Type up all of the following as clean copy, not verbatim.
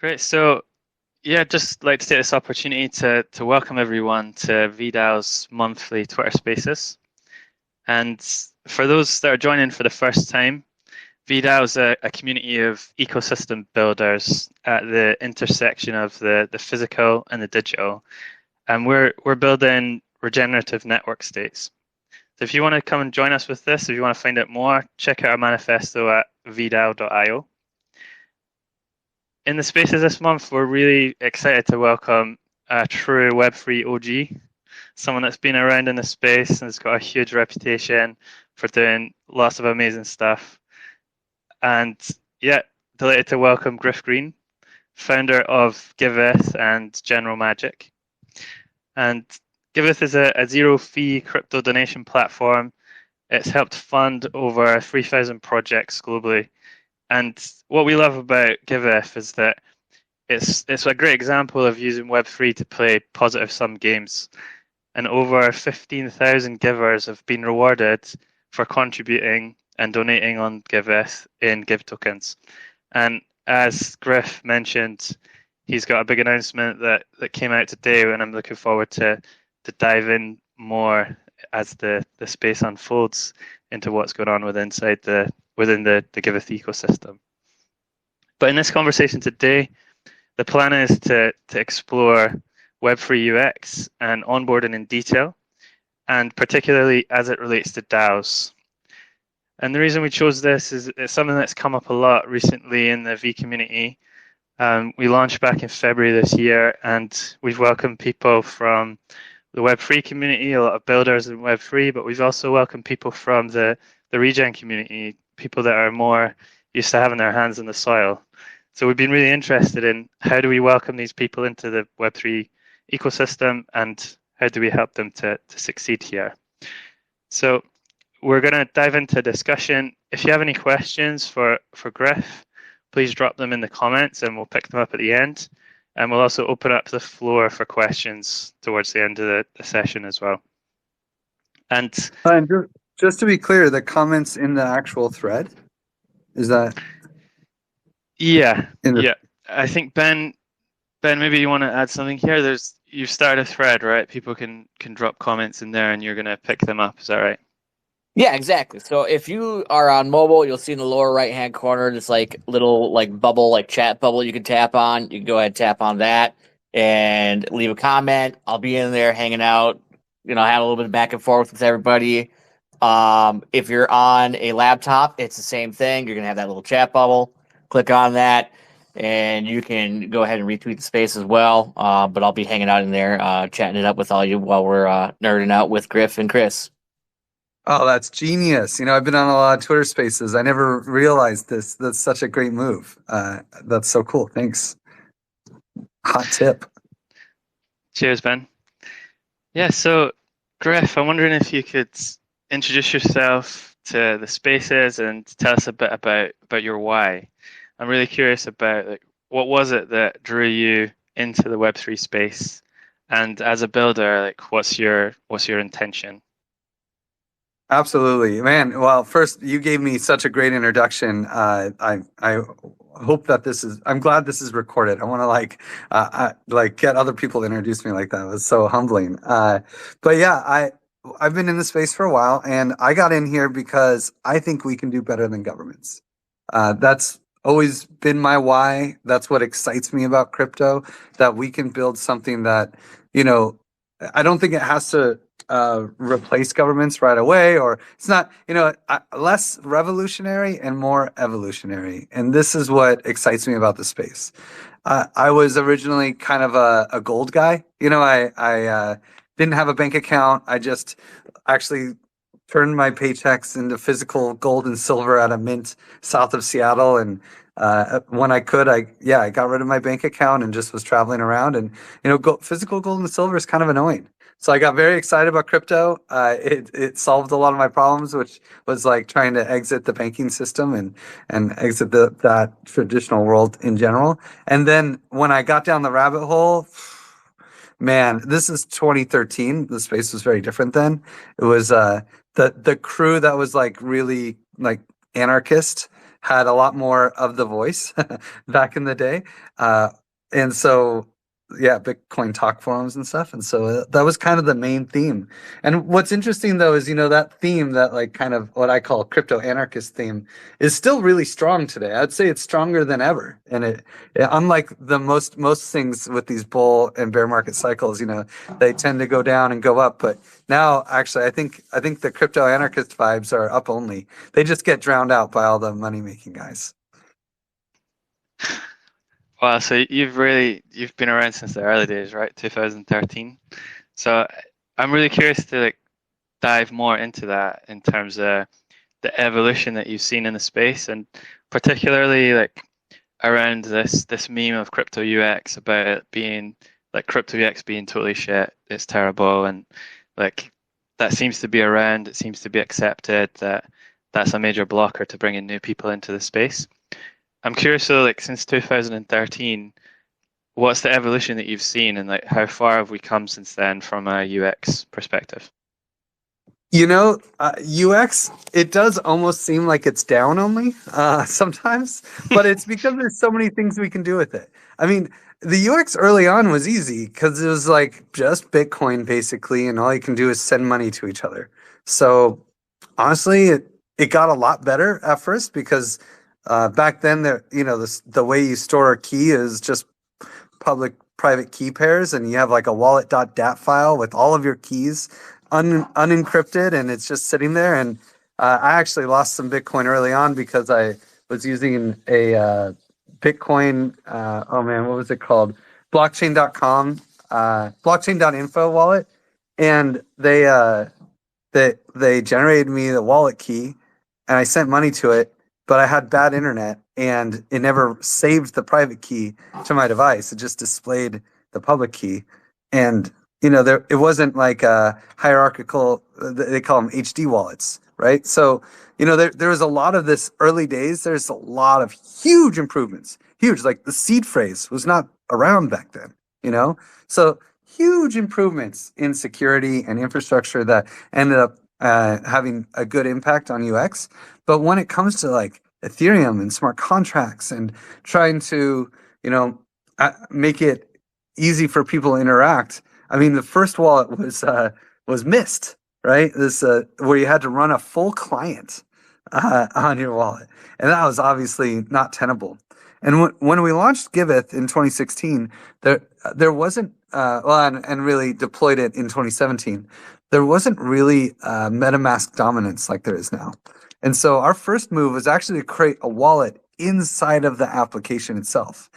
Great. So, yeah, just like to take this opportunity to welcome everyone to VDAO's monthly Twitter Spaces. And for those that are joining for the first time, VDAO is a community of ecosystem builders at the intersection of the physical and the digital. And we're building regenerative network states. So if you want to come and join us with this, if you want to find out more, check out our manifesto at vdao.io. In the spaces this month, we're really excited to welcome a true Web3 OG, someone that's been around in the space and has got a huge reputation for doing lots of amazing stuff. And yeah, delighted to welcome Griff Green, founder of Giveth and General Magic. And Giveth is a zero fee crypto donation platform. It's helped fund over 3,000 projects globally. And what we love about Giveth is that it's a great example of using Web3 to play positive sum games. And over 15,000 givers have been rewarded for contributing and donating on Giveth in Give tokens. And as Griff mentioned, he's got a big announcement that came out today, and I'm looking forward to dive in more as the space unfolds into what's going on within the Giveth ecosystem. But in this conversation today, the plan is to explore Web3 UX and onboarding in detail, and particularly as it relates to DAOs. And the reason we chose this is it's something that's come up a lot recently in the V community. We launched back in February this year, and we've welcomed people from the Web3 community, a lot of builders in Web3, but we've also welcomed people from the regen community, people that are more used to having their hands in the soil. So we've been really interested in how do we welcome these people into the Web3 ecosystem and how do we help them to succeed here. So we're going to dive into discussion. If you have any questions for Griff, please drop them in the comments and we'll pick them up at the end. And we'll also open up the floor for questions towards the end of the session as well. And just to be clear, the comments in the actual thread, is that yeah, in the yeah. I think Ben, maybe you want to add something here. You've started a thread, right? People can drop comments in there and you're going to pick them up. Is that right? Yeah, exactly. So if you are on mobile, you'll see in the lower right-hand corner this like little like bubble, like chat bubble you can tap on. You can go ahead and tap on that and leave a comment. I'll be in there hanging out, have a little bit of back and forth with everybody. If you're on a laptop, it's the same thing. You're gonna have that little chat bubble. Click on that, and you can go ahead and retweet the space as well. But I'll be hanging out in there, chatting it up with all you while we're nerding out with Griff and Chris. Oh, that's genius. I've been on a lot of Twitter spaces. I never realized this. That's such a great move. That's so cool. Thanks. Hot tip. Cheers, Ben. Yeah, so Griff, I'm wondering if you could introduce yourself to the spaces and tell us a bit about your why. I'm really curious about what was it that drew you into the Web3 space, and as a builder, what's your intention? Absolutely, man. Well, first, you gave me such a great introduction. I hope that I'm glad this is recorded. I want to get other people to introduce me like that. It was so humbling. But yeah, I've been in the space for a while, and I got in here because I think we can do better than governments. That's always been my why. That's what excites me about crypto, that we can build something that, I don't think it has to replace governments right away, or it's not, less revolutionary and more evolutionary. And this is what excites me about the space. I was originally kind of a gold guy. I didn't have a bank account. I just actually turned my paychecks into physical gold and silver at a mint south of Seattle. And when I could, I got rid of my bank account and just was traveling around. And physical gold and silver is kind of annoying. So I got very excited about crypto. It solved a lot of my problems, which was like trying to exit the banking system and exit that traditional world in general. And then when I got down the rabbit hole, man, this is 2013. The space was very different then. It was the crew that was like really like anarchist had a lot more of the voice back in the day. And so, yeah, Bitcoin talk forums and stuff. And so that was kind of the main theme. And what's interesting though is, that theme, that like kind of what I call crypto anarchist theme, is still really strong today. I'd say it's stronger than ever. And unlike the most things with these bull and bear market cycles, they tend to go down and go up. But now, actually, I think the crypto anarchist vibes are up only. They just get drowned out by all the money making guys. Wow, so you've been around since the early days, right? 2013. So I'm really curious to dive more into that in terms of the evolution that you've seen in the space, and particularly around this meme of crypto UX, about it being crypto UX being totally shit, it's terrible, and that seems to be around, it seems to be accepted that that's a major blocker to bringing new people into the space. I'm curious though, since 2013, what's the evolution that you've seen, and how far have we come since then from a UX perspective? UX, it does almost seem like it's down only sometimes, but it's because there's so many things we can do with it. I mean, the UX early on was easy because it was just Bitcoin basically, and all you can do is send money to each other. So honestly, it got a lot better at first because back then, the way you store a key is just public-private key pairs, and you have a wallet.dat file with all of your keys unencrypted, and it's just sitting there. And I actually lost some Bitcoin early on because I was using a Bitcoin, what was it called? Blockchain.com, blockchain.info wallet, and they generated me the wallet key, and I sent money to it. But I had bad internet, and it never saved the private key to my device. It just displayed the public key. And, it wasn't like a hierarchical, they call them HD wallets, right? So, there was a lot of this early days. There's a lot of huge improvements. Huge, the seed phrase was not around back then, So huge improvements in security and infrastructure that ended up having a good impact on UX. But when it comes to Ethereum and smart contracts and trying to, make it easy for people to interact, I mean, the first wallet was Mist, right? This where you had to run a full client on your wallet, and that was obviously not tenable. And when we launched Giveth in 2016, there wasn't and really deployed it in 2017. There wasn't really MetaMask dominance like there is now. And so our first move was actually to create a wallet inside of the application itself.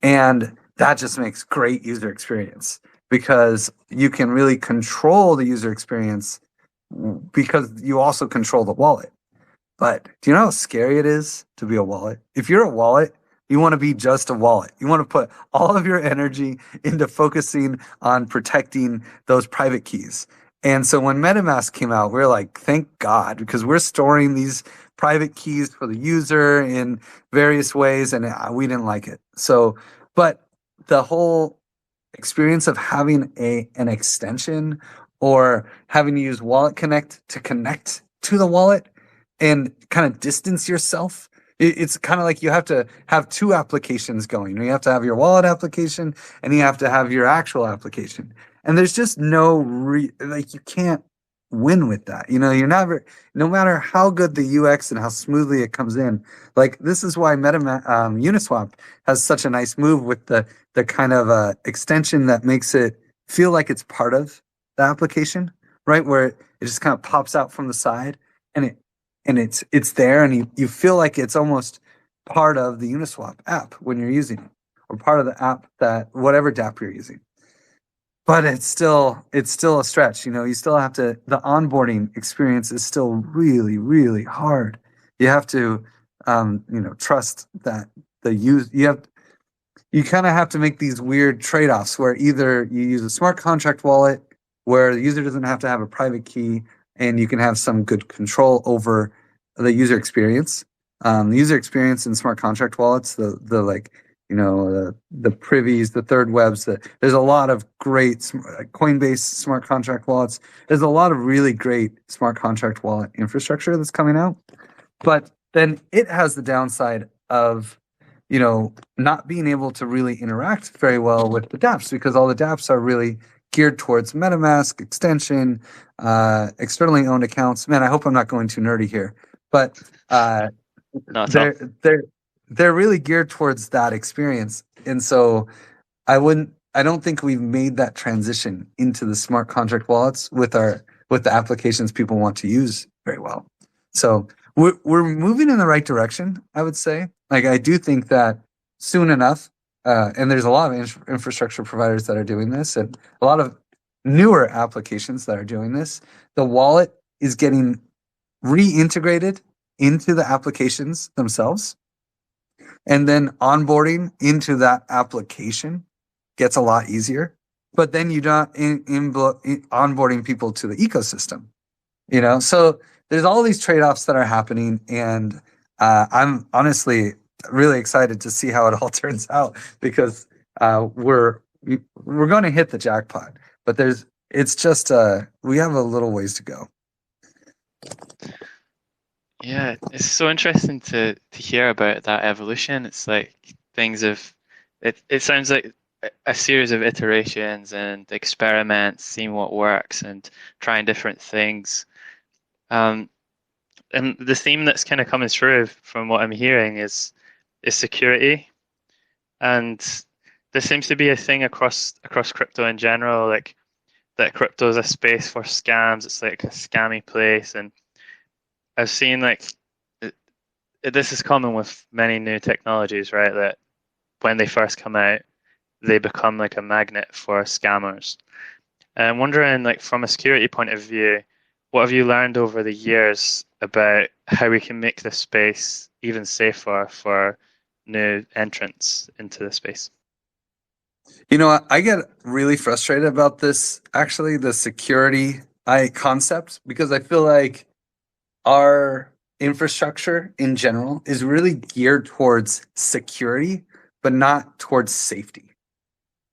And that just makes great user experience because you can really control the user experience because you also control the wallet. But do you know how scary it is to be a wallet? If you're a wallet, you want to be just a wallet. You want to put all of your energy into focusing on protecting those private keys. And so when MetaMask came out, we were like, thank God, because we're storing these private keys for the user in various ways, and we didn't like it. So, but the whole experience of having an extension or having to use Wallet Connect to connect to the wallet and kind of distance yourself, it's kind of like you have to have two applications going. You have to have your wallet application and you have to have your actual application. And there's just no you can't win with that. You're never, no matter how good the UX and how smoothly it comes in. This is why Uniswap has such a nice move with the kind of extension that makes it feel like it's part of the application, right? Where it just kind of pops out from the side and it's there, and you feel like it's almost part of the Uniswap app when you're using it, or part of the app that whatever dApp you're using. But it's still a stretch. You still have to. The onboarding experience is still really, really hard. You have to, trust that the use. You kind of have to make these weird trade-offs where either you use a smart contract wallet where the user doesn't have to have a private key, and you can have some good control over the user experience. The user experience in smart contract wallets, the privies, the third webs, there's a lot of great Coinbase smart contract wallets. There's a lot of really great smart contract wallet infrastructure that's coming out, but then it has the downside of, not being able to really interact very well with the dApps, because all the dApps are really geared towards MetaMask extension, externally owned accounts. Man, I hope I'm not going too nerdy here, but Not at all. they're really geared towards that experience. And so I don't think we've made that transition into the smart contract wallets with the applications people want to use very well. So we're moving in the right direction, I would say. Like, I do think that soon enough, and there's a lot of infrastructure providers that are doing this, and a lot of newer applications that are doing this. The wallet is getting reintegrated into the applications themselves, and then onboarding into that application gets a lot easier. But then you're not onboarding people to the ecosystem, So there's all these trade-offs that are happening, and I'm honestly really excited to see how it all turns out, because we're going to hit the jackpot. But it's just we have a little ways to go. Yeah, it's so interesting to hear about that evolution. It's like things have it sounds like a series of iterations and experiments, seeing what works and trying different things. And the theme that's kind of coming through from what I'm hearing is security. And there seems to be a thing across crypto in general, like that crypto is a space for scams. It's like a scammy place, and I've seen this is common with many new technologies, right? That when they first come out, they become like a magnet for scammers. And I'm wondering, like, from a security point of view, what have you learned over the years about how we can make this space even safer for new entrants into the space? I get really frustrated about this, actually, the security concept, because I feel like our infrastructure in general is really geared towards security, but not towards safety.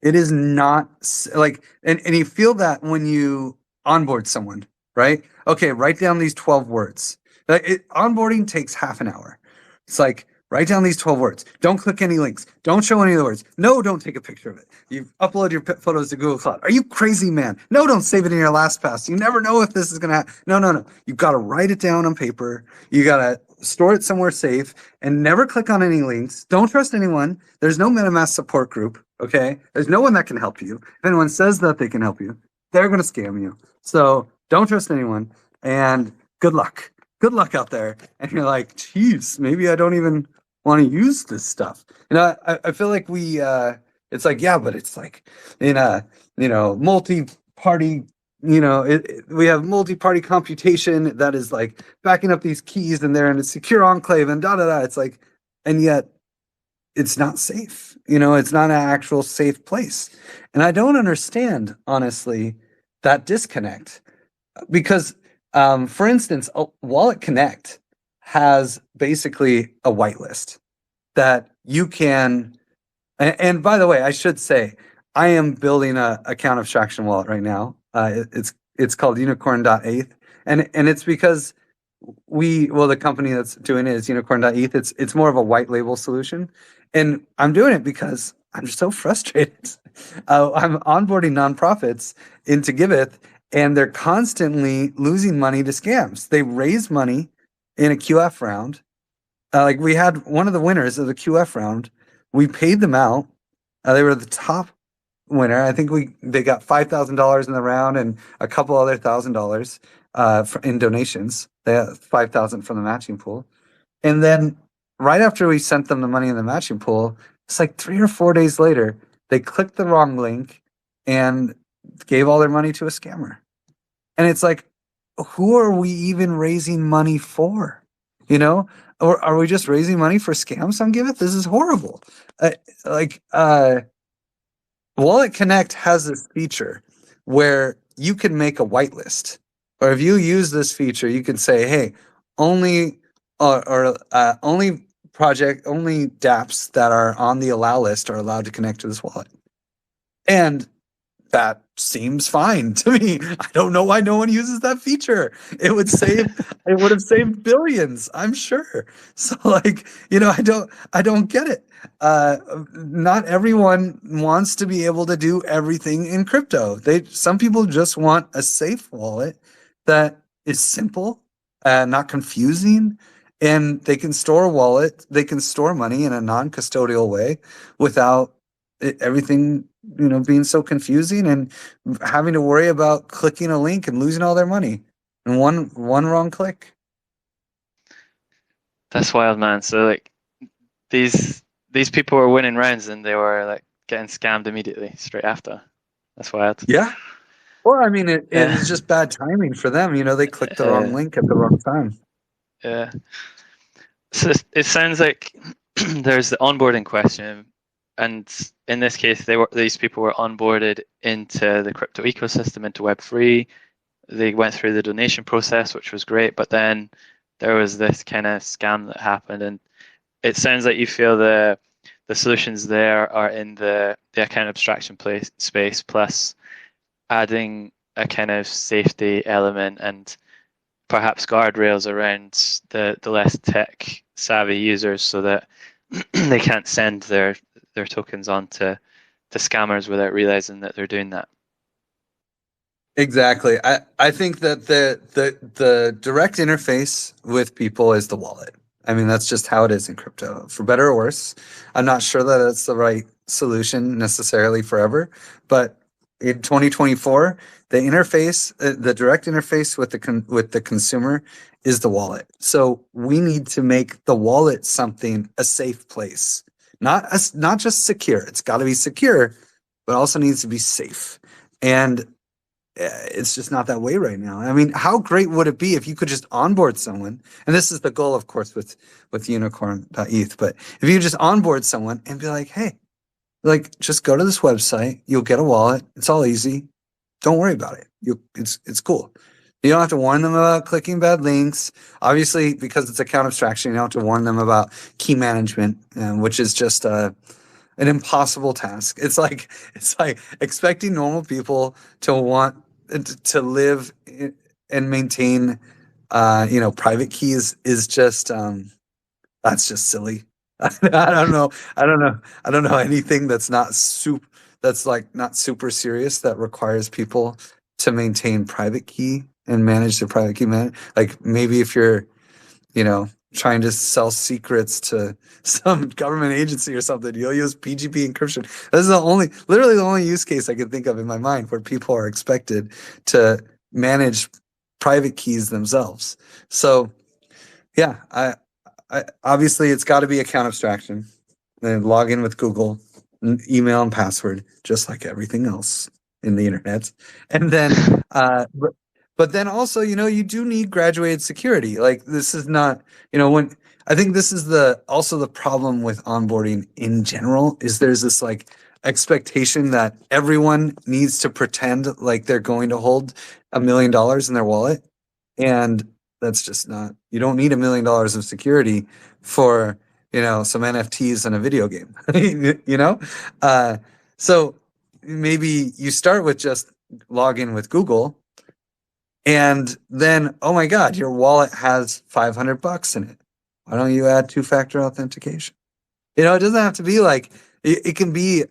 It is not like, and you feel that when you onboard someone, right? Okay, write down these 12 words. Onboarding takes half an hour. It's like, write down these 12 words. Don't click any links. Don't show any of the words. No, don't take a picture of it. You upload your photos to Google Cloud. Are you crazy, man? No, don't save it in your LastPass. You never know if this is going to happen. No. You've got to write it down on paper. You got to store it somewhere safe and never click on any links. Don't trust anyone. There's no MetaMask support group, okay? There's no one that can help you. If anyone says that they can help you, they're going to scam you. So don't trust anyone, and good luck. Good luck out there. And you're like, geez, maybe I don't even want to use this stuff. I feel like it's like, yeah, but it's like in a, multi-party, we have multi-party computation that is like backing up these keys, and they're in a secure enclave and da-da-da. It's like, and yet it's not safe. It's not an actual safe place. And I don't understand, honestly, that disconnect, because, for instance, Wallet Connect has basically a whitelist that you can, and by the way, I should say, I am building a account abstraction wallet right now. It's called unicorn.eth, and it's because the company that's doing it is unicorn.eth. It's more of a white label solution, and I'm doing it because I'm just so frustrated. I'm onboarding nonprofits into Giveth, and they're constantly losing money to scams. They raise money in a QF round. Like, we had one of the winners of the QF round. We paid them out. They were the top winner. I think they got $5,000 in the round and a couple other $1,000 in donations. They had $5,000 from the matching pool. And then right after we sent them the money in the matching pool, it's like 3 or 4 days later, they clicked the wrong link and gave all their money to a scammer. And it's like, who are we even raising money for? Or are we just raising money for scams on Giveth? This is horrible. Wallet Connect has this feature where you can make a whitelist, or if you use this feature, you can say, "Hey, only only dApps that are on the allow list are allowed to connect to this wallet," and that seems fine to me. I don't know why no one uses that feature. It would have saved billions, I'm sure. So like, I don't get it. Not everyone wants to be able to do everything in crypto. Some people just want a safe wallet that is simple, not confusing, and they can store money in a non-custodial way without everything being so confusing and having to worry about clicking a link and losing all their money in one wrong click. That's wild, man. So like these people were winning rounds and they were like getting scammed immediately straight after. That's wild. Yeah. Or I mean, it Yeah. is just bad timing for them. They clicked the wrong link at the wrong time. Yeah. So it sounds like there's the onboarding question, and in this case, these people were onboarded into the crypto ecosystem, into Web3. They went through the donation process, which was great, but then there was this kind of scam that happened, and it sounds like you feel the solutions there are in the account abstraction space, plus adding a kind of safety element and perhaps guardrails around the less tech savvy users so that they can't send their tokens on to scammers without realizing that they're doing that. Exactly. I think that the direct interface with people is the wallet. I mean, that's just how it is in crypto, for better or worse. I'm not sure that it's the right solution necessarily forever, but in 2024, the direct interface with the consumer is the wallet. So we need to make the wallet a safe place, not just secure. It's got to be secure, but also needs to be safe. And it's just not that way right now. I mean, how great would it be if you could just onboard someone? And this is the goal, of course, with unicorn.eth. But if you just onboard someone and be like, hey, like, just go to this website, you'll get a wallet. It's all easy. Don't worry about it. It's cool. You don't have to warn them about clicking bad links. Obviously, because it's account abstraction, you don't have to warn them about key management, which is just an impossible task. It's like expecting normal people to want to live and maintain, private keys is just that's just silly. I don't know. I don't know anything that's not super serious that requires people to maintain private key and manage their private key like maybe if you're, trying to sell secrets to some government agency or something, you'll use PGP encryption. This is literally the only use case I can think of in my mind where people are expected to manage private keys themselves. So yeah, I obviously it's got to be account abstraction. Then log in with Google, email and password, just like everything else in the internet. And then, but then also, you do need graduated security. Like this is not, when I think this is also the problem with onboarding in general is there's this like expectation that everyone needs to pretend like they're going to hold $1 million in their wallet. And that's just not, you don't need $1 million of security for, some NFTs and a video game, so maybe you start with just log in with Google and then, oh my God, your wallet has $500 in it. Why don't you add two-factor authentication? It doesn't have to be like, it can be,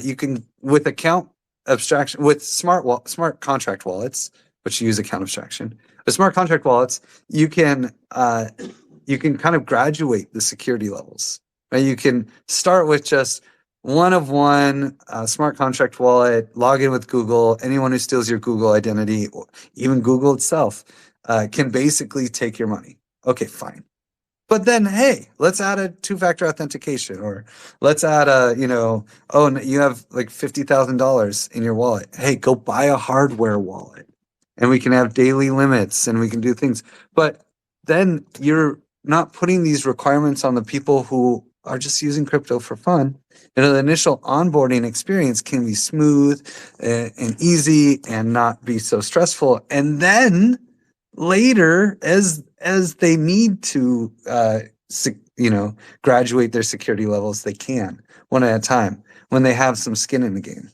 you can, with account abstraction, with smart contract wallets, which use account abstraction. With smart contract wallets, you can kind of graduate the security levels. Right? You can start with just one of one smart contract wallet, log in with Google. Anyone who steals your Google identity, or even Google itself, can basically take your money. Okay, fine. But then, hey, let's add a two-factor authentication, or let's add you have like $50,000 in your wallet. Hey, go buy a hardware wallet, and we can have daily limits, and we can do things. But then you're not putting these requirements on the people who are just using crypto for fun. The initial onboarding experience can be smooth and easy and not be so stressful. And then later, as they need to, graduate their security levels, they can one at a time when they have some skin in the game.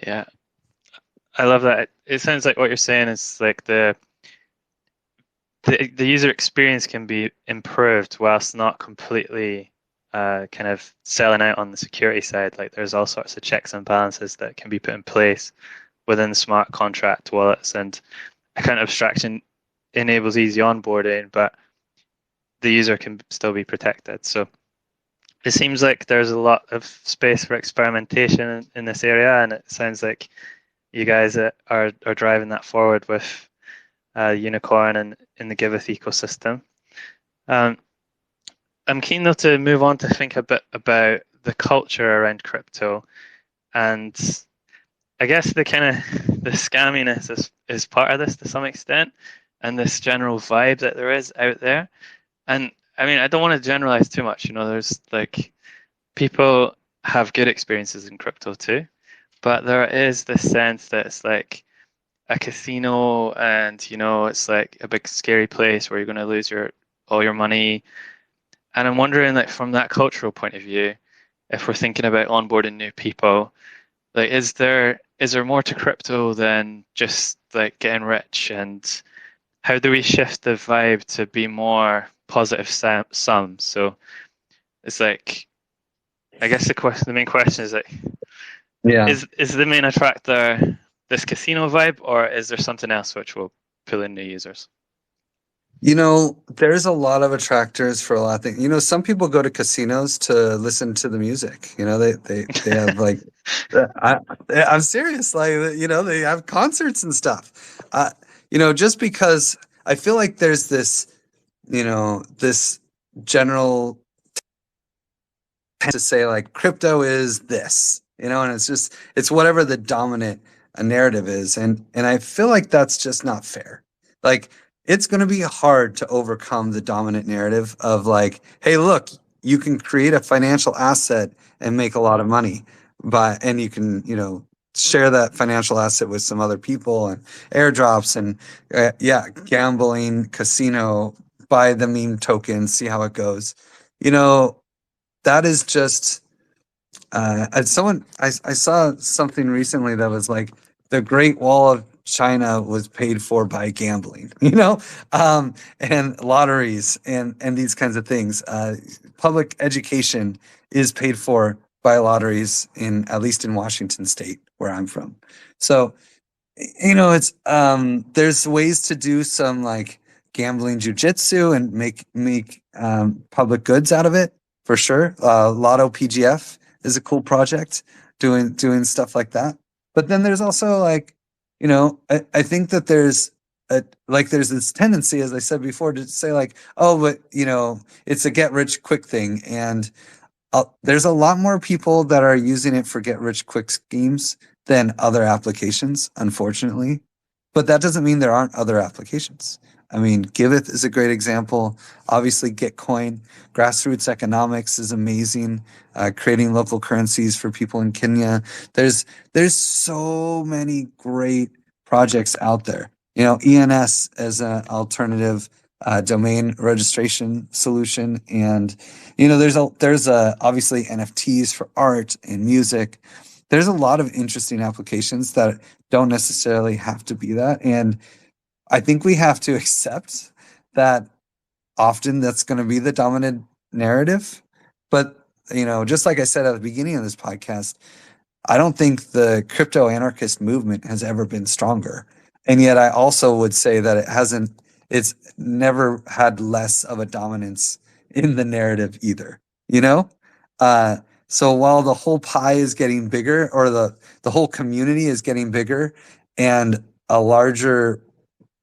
Yeah, I love that. It sounds like what you're saying is like the user experience can be improved whilst not completely kind of selling out on the security side. Like there's all sorts of checks and balances that can be put in place within smart contract wallets, and account abstraction enables easy onboarding, but the user can still be protected. So it seems like there's a lot of space for experimentation in this area, and it sounds like you guys are driving that forward with Unicorn and in the Giveth ecosystem. Um, I'm keen though to move on to think a bit about the culture around crypto, and I guess the kind of the scamminess is part of this to some extent, and this general vibe that there is out there. And I mean, I don't want to generalize too much. You know, there's like people have good experiences in crypto too, but there is this sense that it's like a casino, and you know, it's like a big scary place where you're going to lose your all your money. And I'm wondering, like from that cultural point of view, if we're thinking about onboarding new people, like is there more to crypto than just like getting rich? And how do we shift the vibe to be more positive sum? So it's like, I guess the main question is like, Yeah. is the main attractor this casino vibe, or is there something else which will pull in new users? You know, there's a lot of attractors for a lot of things. You know, some people go to casinos to listen to the music. You know, they have like, I, I'm serious. Like, you know, they have concerts and stuff. You know, just because I feel like there's this, you know, this general to say like crypto is this, you know, and it's whatever the dominant narrative is, and I feel like that's just not fair. Like it's going to be hard to overcome the dominant narrative of like, hey, look, you can create a financial asset and make a lot of money, but and you can, you know, share that financial asset with some other people and airdrops and yeah, gambling, casino, buy the meme token, see how it goes. You know, that is just I saw something recently that was like the Great Wall of China was paid for by gambling, you know, and lotteries and these kinds of things. Public education is paid for by lotteries in at least in Washington State, where I'm from. So you know, it's there's ways to do some like gambling jujitsu and make public goods out of it for sure. Lotto PGF is a cool project doing stuff like that. But then there's also like, you know, I think that there's there's this tendency, as I said before, to say like, oh, but you know, it's a get rich quick thing, and there's a lot more people that are using it for get rich quick schemes than other applications, unfortunately. But that doesn't mean there aren't other applications. I mean, Giveth is a great example. Obviously, Gitcoin, grassroots economics is amazing. Creating local currencies for people in Kenya. There's so many great projects out there. You know, ENS as an alternative domain registration solution, and you know, there's obviously NFTs for art and music. There's a lot of interesting applications that don't necessarily have to be that, and I think we have to accept that often that's going to be the dominant narrative. But you know, just like I said at the beginning of this podcast, I don't think the crypto anarchist movement has ever been stronger. And yet I also would say that it's never had less of a dominance in the narrative either, you know? So while the whole pie is getting bigger, or the whole community is getting bigger, and a larger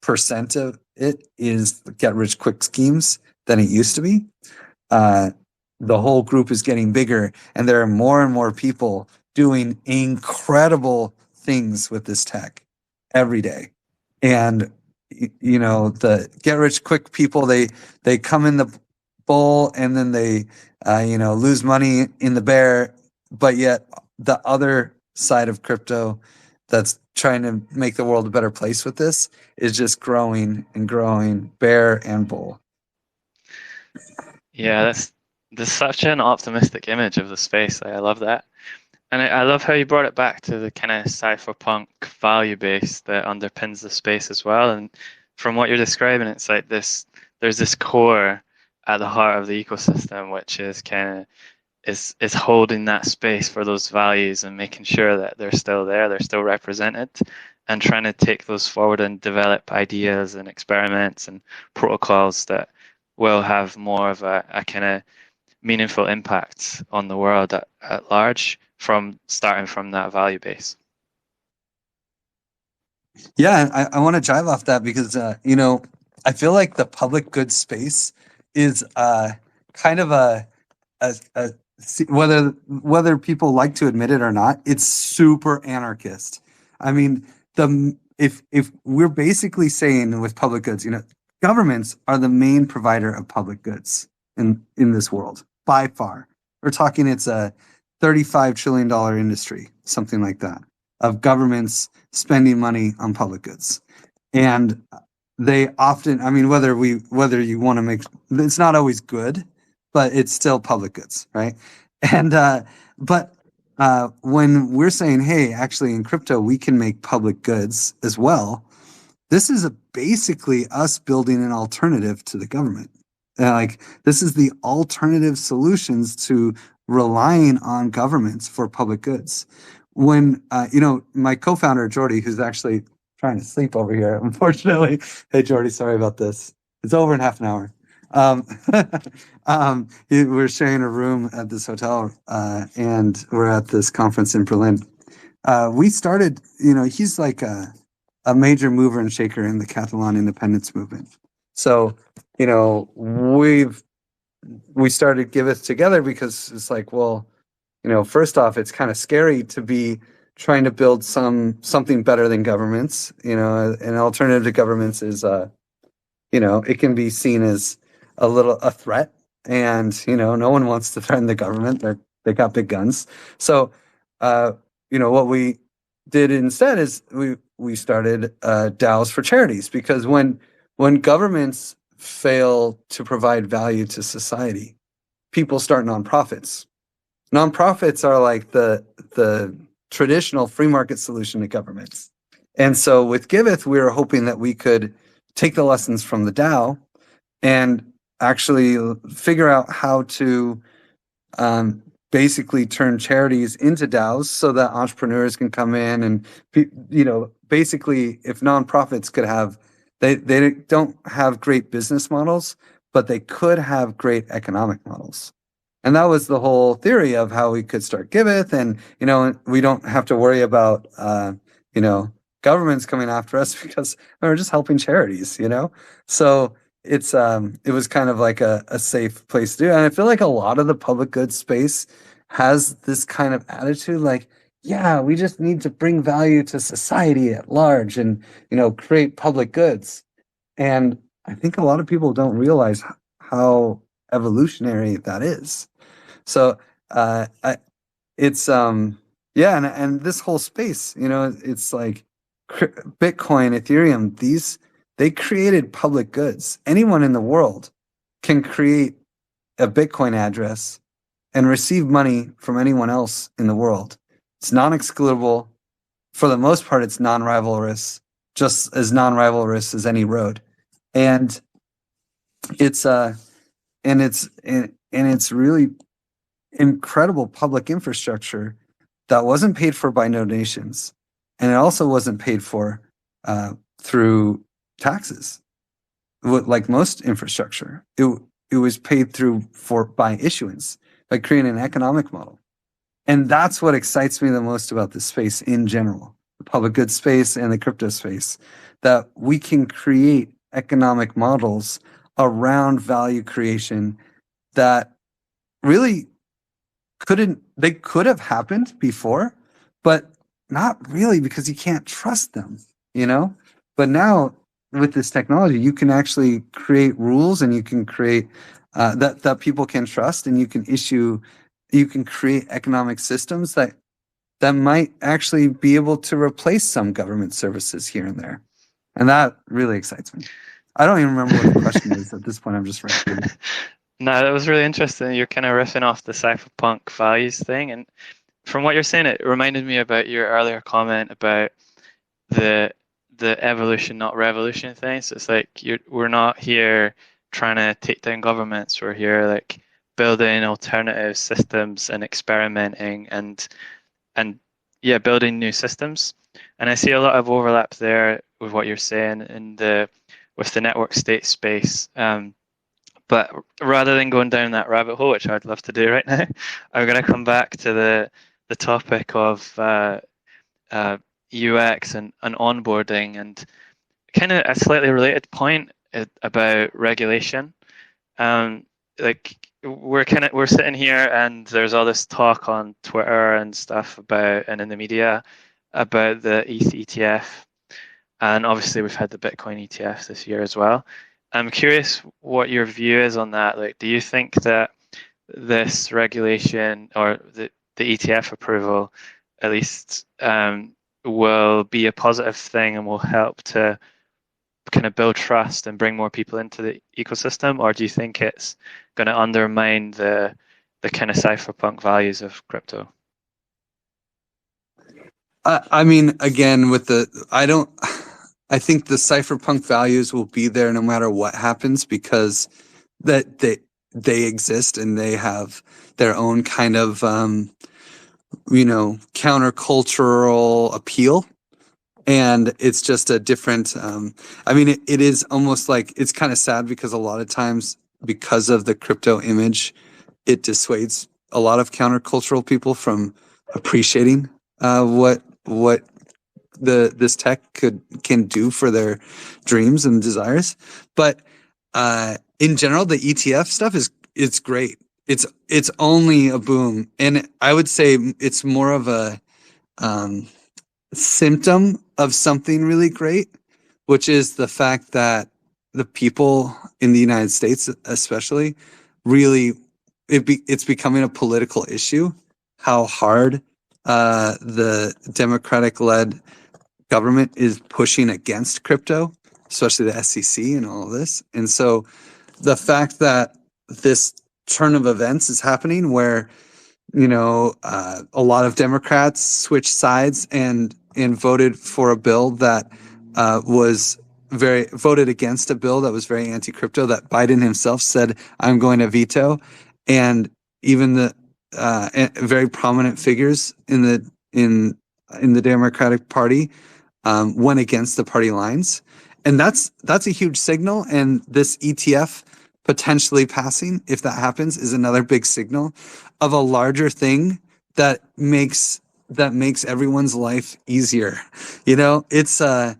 percent of it is get rich quick schemes than it used to be, uh, the whole group is getting bigger, and there are more and more people doing incredible things with this tech every day. And you know, the get rich quick people, they come in the bull and then they you know, lose money in the bear, but yet the other side of crypto that's trying to make the world a better place with this is just growing and growing, bear and bull. Yeah, that's such an optimistic image of the space. I love that. And I love how you brought it back to the kind of cypherpunk value base that underpins the space as well. And from what you're describing, it's like there's this core at the heart of the ecosystem, which is kind of is holding that space for those values and making sure that they're still there, they're still represented, and trying to take those forward and develop ideas and experiments and protocols that will have more of a kind of meaningful impact on the world at large from starting from that value base. Yeah, I want to jive off that because I feel like the public good space is kind of a whether people like to admit it or not, it's super anarchist. I mean, if we're basically saying with public goods, governments are the main provider of public goods in this world by far. We're talking it's a $35 trillion industry, something like that, of governments spending money on public goods. And they often, I mean, whether you want to make, it's not always good, but it's still public goods, right? And but when we're saying, hey, actually in crypto we can make public goods as well, this is basically us building an alternative to the government. Like this is the alternative solutions to relying on governments for public goods. When my co-founder Jordy, who's actually trying to sleep over here, unfortunately. Hey Jordy, sorry about this. It's over in half an hour. We're sharing a room at this hotel, and we're at this conference in Berlin. We started, he's like a major mover and shaker in the Catalan independence movement. So, we started Giveth together because it's like, well, first off, it's kind of scary to be trying to build something better than governments. An alternative to governments is, it can be seen as a threat, and no one wants to threaten the government. They got big guns. So, what we did instead is we started DAOs for charities, because when governments fail to provide value to society, people start nonprofits. Nonprofits are like the traditional free market solution to governments. And so with Giveth, we were hoping that we could take the lessons from the DAO and actually figure out how to basically turn charities into DAOs so that entrepreneurs can come in and, basically if nonprofits could have, they don't have great business models, but they could have great economic models. And that was the whole theory of how we could start Giveth. And, we don't have to worry about, governments coming after us because we're just helping charities, So it was kind of like a safe place to do. And I feel like a lot of the public goods space has this kind of attitude, like, yeah, we just need to bring value to society at large and, create public goods. And I think a lot of people don't realize how evolutionary that is. So it's and this whole space, it's like Bitcoin, Ethereum, they created public goods. Anyone in the world can create a Bitcoin address and receive money from anyone else in the world. It's non-excludable. For the most part, it's non-rivalrous, just as non-rivalrous as any road. And it's really incredible public infrastructure that wasn't paid for by donations, and it also wasn't paid for through taxes, like most infrastructure. It was paid by issuance, by creating an economic model. And that's what excites me the most about this space in general, the public goods space and the crypto space, that we can create economic models around value creation that really they could have happened before, but not really, because you can't trust them, But now with this technology, you can actually create rules, and you can create that people can trust, and you can create economic systems that might actually be able to replace some government services here and there. And that really excites me. I don't even remember what the question is at this point. I'm just writing. No, that was really interesting. You're kind of riffing off the cypherpunk values thing. And from what you're saying, it reminded me about your earlier comment about the evolution, not revolution thing. So it's like we're not here trying to take down governments. We're here like building alternative systems and experimenting and yeah, building new systems. And I see a lot of overlap there with what you're saying with the network state space. But rather than going down that rabbit hole, which I'd love to do right now, I'm going to come back to the topic of UX and onboarding, and kind of a slightly related point about regulation. Like we're sitting here, and there's all this talk on Twitter and stuff about, and in the media about the ETH ETF, and obviously we've had the Bitcoin ETF this year as well. I'm curious what your view is on that. Like, do you think that this regulation or the ETF approval, at least, will be a positive thing and will help to kind of build trust and bring more people into the ecosystem, or do you think it's going to undermine the kind of cypherpunk values of crypto? I mean, again, I think the cypherpunk values will be there no matter what happens, because that they exist and they have their own kind of countercultural appeal. And it's just a different I mean, it is almost like, it's kind of sad because a lot of times, because of the crypto image, it dissuades a lot of countercultural people from appreciating what this tech can do for their dreams and desires. But in general, the ETF stuff it's great. It's only a boom, and I would say it's more of a symptom of something really great, which is the fact that the people in the United States, especially, really it's becoming a political issue. How hard the Democratic-led government is pushing against crypto, especially the SEC and all of this. And so the fact that this turn of events is happening where, a lot of Democrats switched sides and voted for a bill that voted against a bill that was very anti-crypto, that Biden himself said, I'm going to veto. And even the very prominent figures in the Democratic Party went against the party lines. And that's a huge signal. And this ETF potentially passing, if that happens, is another big signal of a larger thing that makes everyone's life easier. It's the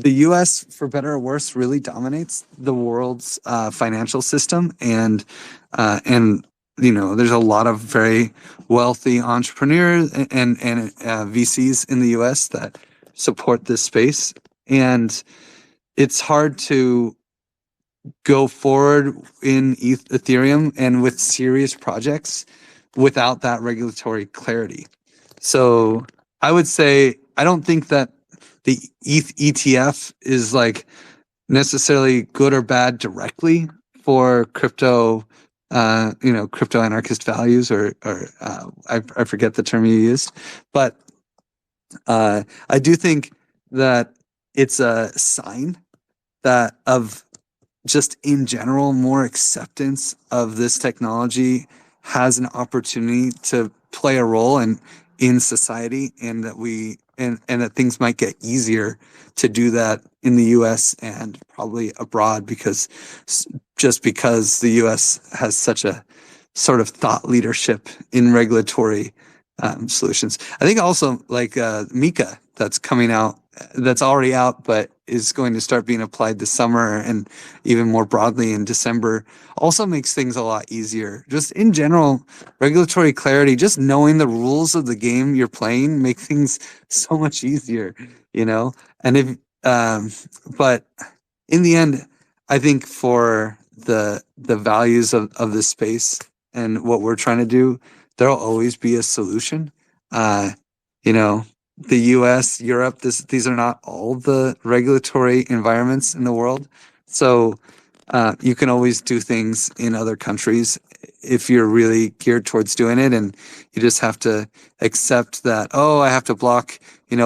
US, for better or worse, really dominates the world's financial system, and there's a lot of very wealthy entrepreneurs and VCs in the US that support this space, and it's hard to go forward in Ethereum and with serious projects without that regulatory clarity. So I would say I don't think that the ETH ETF is like necessarily good or bad directly for crypto, crypto anarchist values, or I forget the term you used, but I do think that it's a sign that of just in general more acceptance of this technology has an opportunity to play a role in society, and that things might get easier to do that in the US and probably abroad, because the US has such a sort of thought leadership in regulatory solutions. I think also like Mika, that's coming out, that's already out, but is going to start being applied this summer and even more broadly in December, also makes things a lot easier. Just in general, regulatory clarity, just knowing the rules of the game you're playing, make things so much easier, And if, but in the end, I think for the values of this space and what we're trying to do, there'll always be a solution. The US, Europe, these are not all the regulatory environments in the world. So You can always do things in other countries if you're really geared towards doing it, and you just have to accept that, oh, I have to block,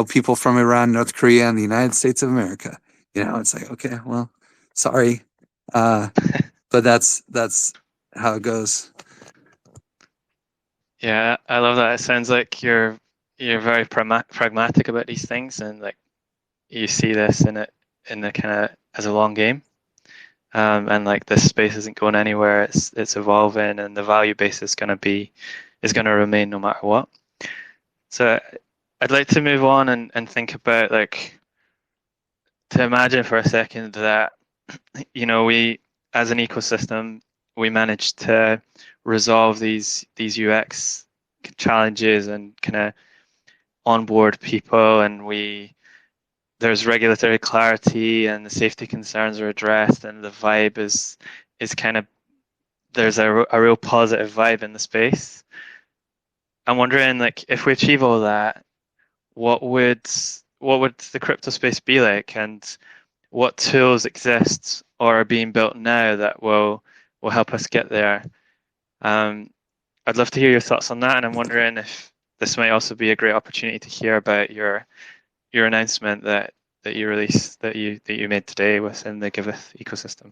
people from Iran, North Korea, and the United States of America. It's like, okay, well, sorry. But that's how it goes. Yeah, I love that. It sounds like you're very pragmatic about these things, and like you see this in the kind of as a long game. And like this space isn't going anywhere. It's evolving, and the value base is going to remain no matter what. So I'd like to move on and think about, like, to imagine for a second that we, as an ecosystem, we managed to resolve these UX challenges and kind of onboard people, and there's regulatory clarity and the safety concerns are addressed, and the vibe is kind of, there's a real positive vibe in the space. I'm wondering, like, if we achieve all that, what would the crypto space be like, and what tools exist or are being built now that will help us get there? I'd love to hear your thoughts on that, and I'm wondering if this might also be a great opportunity to hear about your announcement that you released, that you made today within the Giveth ecosystem.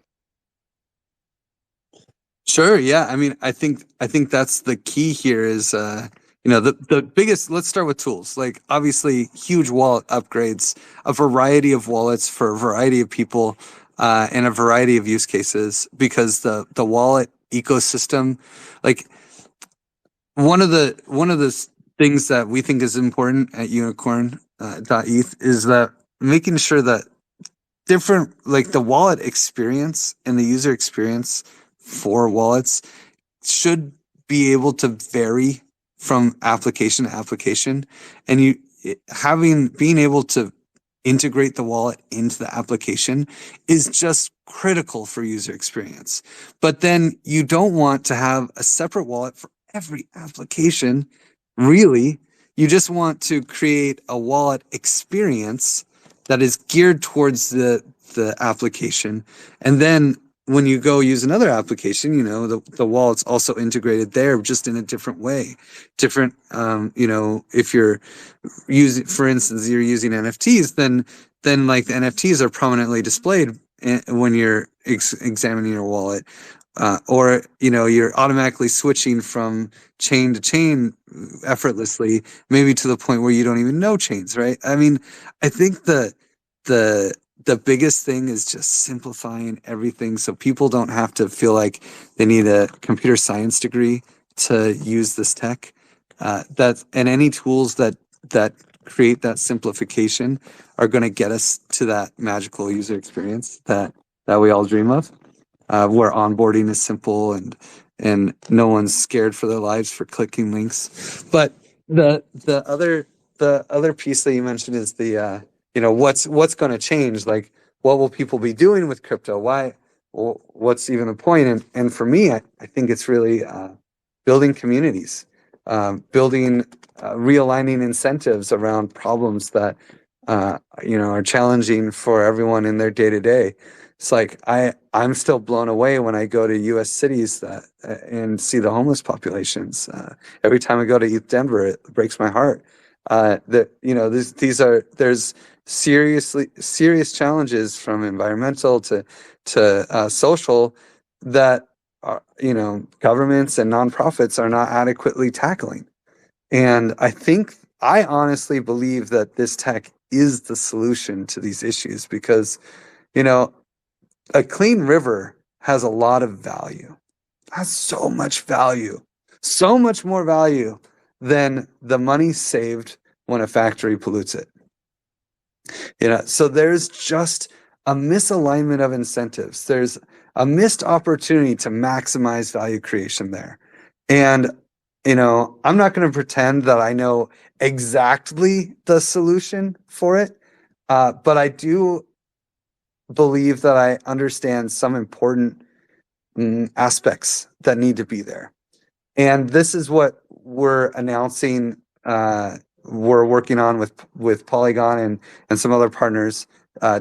Sure. Yeah. I mean, I think that's the key here is, the biggest, let's start with tools. Like, obviously, huge wallet upgrades, a variety of wallets for a variety of people, and a variety of use cases, because the wallet ecosystem, like, one of the things that we think is important at unicorn.eth is that making sure that different, like, the wallet experience and the user experience for wallets should be able to vary from application to application, and being able to integrate the wallet into the application is just critical for user experience. But then you don't want to have a separate wallet for every application. Really, you just want to create a wallet experience that is geared towards the application, and then when you go use another application, the wallet's also integrated there, just in a different way. Different, if you're using, for instance, you're using NFTs, then like the NFTs are prominently displayed when you're examining your wallet. Or you're automatically switching from chain to chain effortlessly, maybe to the point where you don't even know chains, right? I mean, I think the biggest thing is just simplifying everything, so people don't have to feel like they need a computer science degree to use this tech. And any tools that create that simplification are going to get us to that magical user experience that we all dream of, where onboarding is simple and no one's scared for their lives for clicking links. But the other piece that you mentioned is the what's going to change. Like, what will people be doing with crypto? Why? What's even the point? And for me, I think it's really building communities, building, realigning incentives around problems that are challenging for everyone in their day to day. It's like I'm still blown away when I go to U.S. cities and see the homeless populations. Every time I go to East Denver, it breaks my heart. There's serious challenges, from environmental to social, that governments and nonprofits are not adequately tackling. And I honestly believe that this tech is the solution to these issues, because a clean river has a lot of value, has so much value, so much more value than the money saved when a factory pollutes it. So there's just a misalignment of incentives. There's a missed opportunity to maximize value creation there. And, I'm not going to pretend that I know exactly the solution for it, but I do believe that I understand some important aspects that need to be there. And this is what we're announcing. We're working on with Polygon and some other partners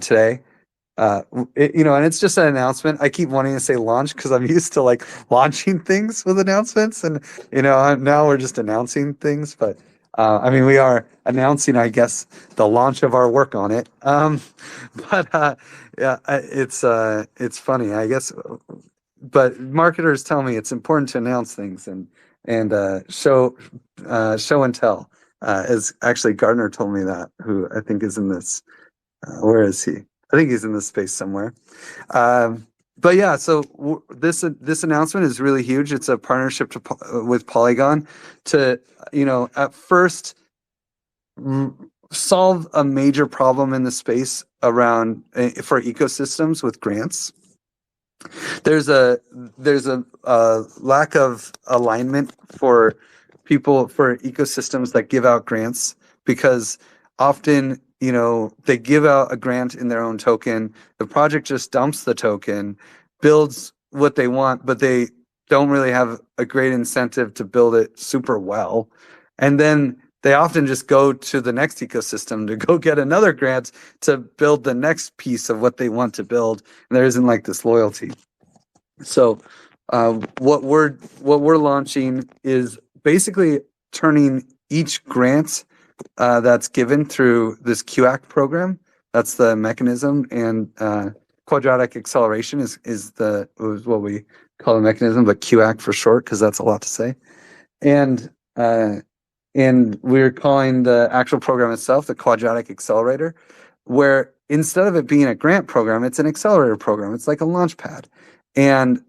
today. and it's just an announcement. I keep wanting to say launch because I'm used to like launching things with announcements, and now we're just announcing things. But we are announcing, I guess, the launch of our work on it. But yeah, it's funny, I guess. But marketers tell me it's important to announce things and show and tell. As actually Gardner told me that, who I think is in this. Where is he? I think he's in this space somewhere. But yeah, so this announcement is really huge. It's a partnership with Polygon to, at first solve a major problem in the space around for ecosystems with grants. There's a lack of alignment for people for ecosystems that give out grants because often they give out a grant in their own token. The project just dumps the token, builds what they want, but they don't really have a great incentive to build it super well. And then they often just go to the next ecosystem to go get another grant to build the next piece of what they want to build. And there isn't like this loyalty. So what we're launching is basically turning each grant that's given through this QAC program. That's the mechanism, and quadratic acceleration is what we call the mechanism, but QAC for short because that's a lot to say. And we're calling the actual program itself the quadratic accelerator, where instead of it being a grant program, it's an accelerator program. It's like a launch pad, and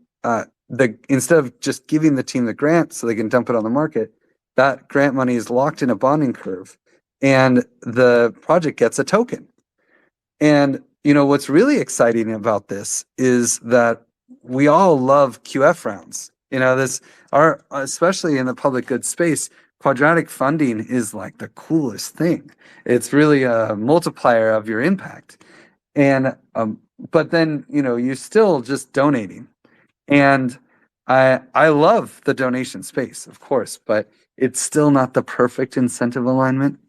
instead of just giving the team the grant so they can dump it on the market, that grant money is locked in a bonding curve, and the project gets a token. And what's really exciting about this is that we all love QF rounds. Especially in the public goods space, quadratic funding is like the coolest thing. It's really a multiplier of your impact. And but then you're still just donating. And I love the donation space, of course, but it's still not the perfect incentive alignment.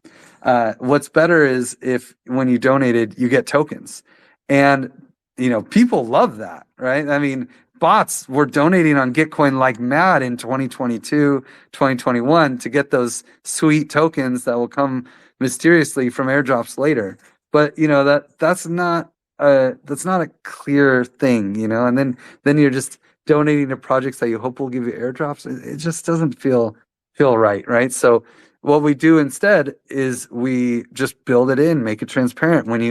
What's better is if when you donated, you get tokens. And, people love that, right? I mean, bots were donating on Gitcoin like mad in 2022, 2021 to get those sweet tokens that will come mysteriously from airdrops later. But, that's not a clear thing, and then you're just donating to projects that you hope will give you airdrops. It just doesn't feel right? So what we do instead is we just build it in, make it transparent. When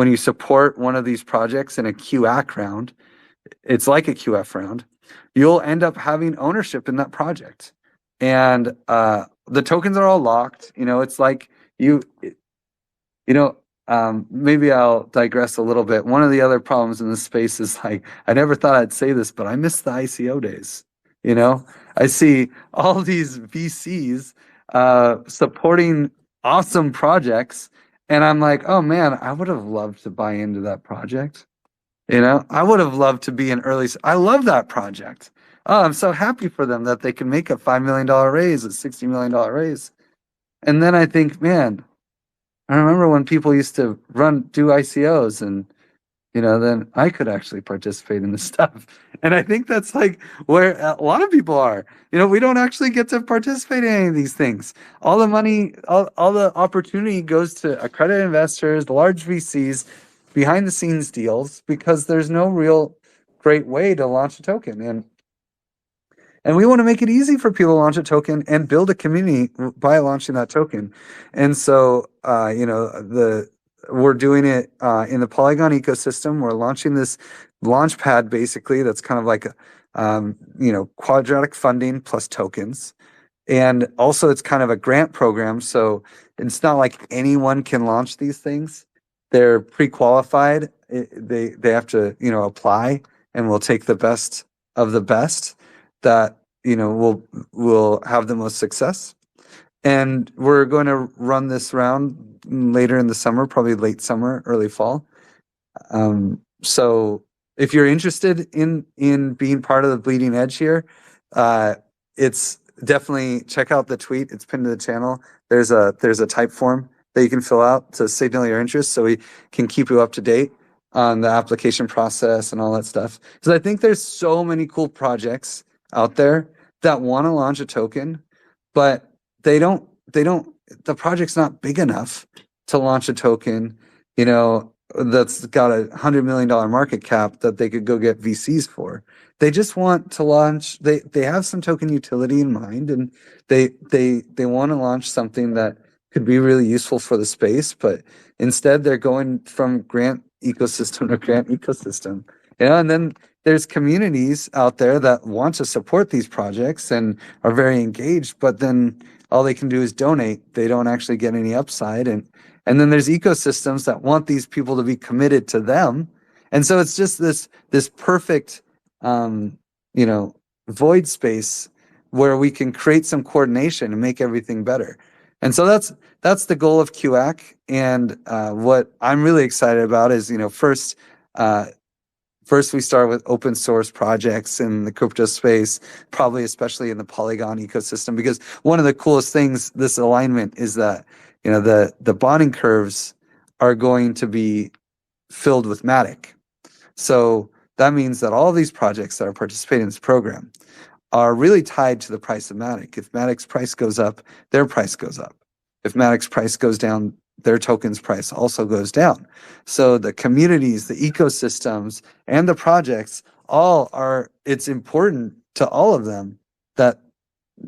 you support one of these projects in a QAC round, it's like a QF round, you'll end up having ownership in that project. And the tokens are all locked. It's like maybe I'll digress a little bit. One of the other problems in this space is I never thought I'd say this, but I miss the ICO days. I see all these VCs supporting awesome projects, and I'm like, oh man, I would have loved to buy into that project. I would have loved to be an early. I love that project. Oh, I'm so happy for them that they can make a $5 million raise, a $60 million raise. And then I think, man, I remember when people used to do ICOs, and then I could actually participate in this stuff. And I think that's like where a lot of people are. We don't actually get to participate in any of these things. All the money, all the opportunity goes to accredited investors, the large VCs, behind the scenes deals, because there's no real great way to launch a token. And we want to make it easy for people to launch a token and build a community by launching that token. And so, we're doing it in the Polygon ecosystem. We're launching this launch pad, basically, that's kind of like quadratic funding plus tokens. And also it's kind of a grant program. So it's not like anyone can launch these things. They're pre-qualified. They have to, apply, and we'll take the best of the best that, will have the most success. And we're going to run this round later in the summer, probably late summer, early fall. So if you're interested in being part of the bleeding edge here, it's definitely check out the tweet. It's pinned to the channel. There's a type form that you can fill out to signal your interest, so we can keep you up to date. on the application process and all that stuff. Because I think there's so many cool projects out there that want to launch a token, but the project's not big enough to launch a token, that's got $100 million market cap that they could go get VCs for. They just want to launch, they have some token utility in mind, and they want to launch something that could be really useful for the space, but instead they're going from grant ecosystem to grant ecosystem. And then there's communities out there that want to support these projects and are very engaged, but then all they can do is donate. They don't actually get any upside. And then there's ecosystems that want these people to be committed to them. And so it's just this perfect void space where we can create some coordination and make everything better. And so that's the goal of QAC. And what I'm really excited about is, first we start with open source projects in the crypto space, probably especially in the Polygon ecosystem, because one of the coolest things, this alignment, is that the bonding curves are going to be filled with Matic. So that means that all these projects that are participating in this program are really tied to the price of Matic. If Matic's price goes up, their price goes up. If Matic's price goes down, their token's price also goes down. So the communities, the ecosystems, and the projects it's important to all of them that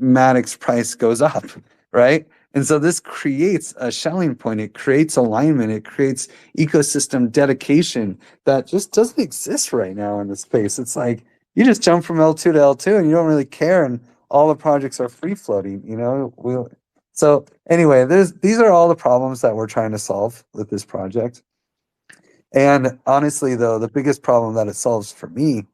Matic's price goes up, right? And so this creates a Schelling point. It creates alignment. It creates ecosystem dedication that just doesn't exist right now in the space. It's like you just jump from L2 to L2 and you don't really care, and all the projects are free floating, So anyway, these are all the problems that we're trying to solve with this project. And honestly, though, the biggest problem that it solves for me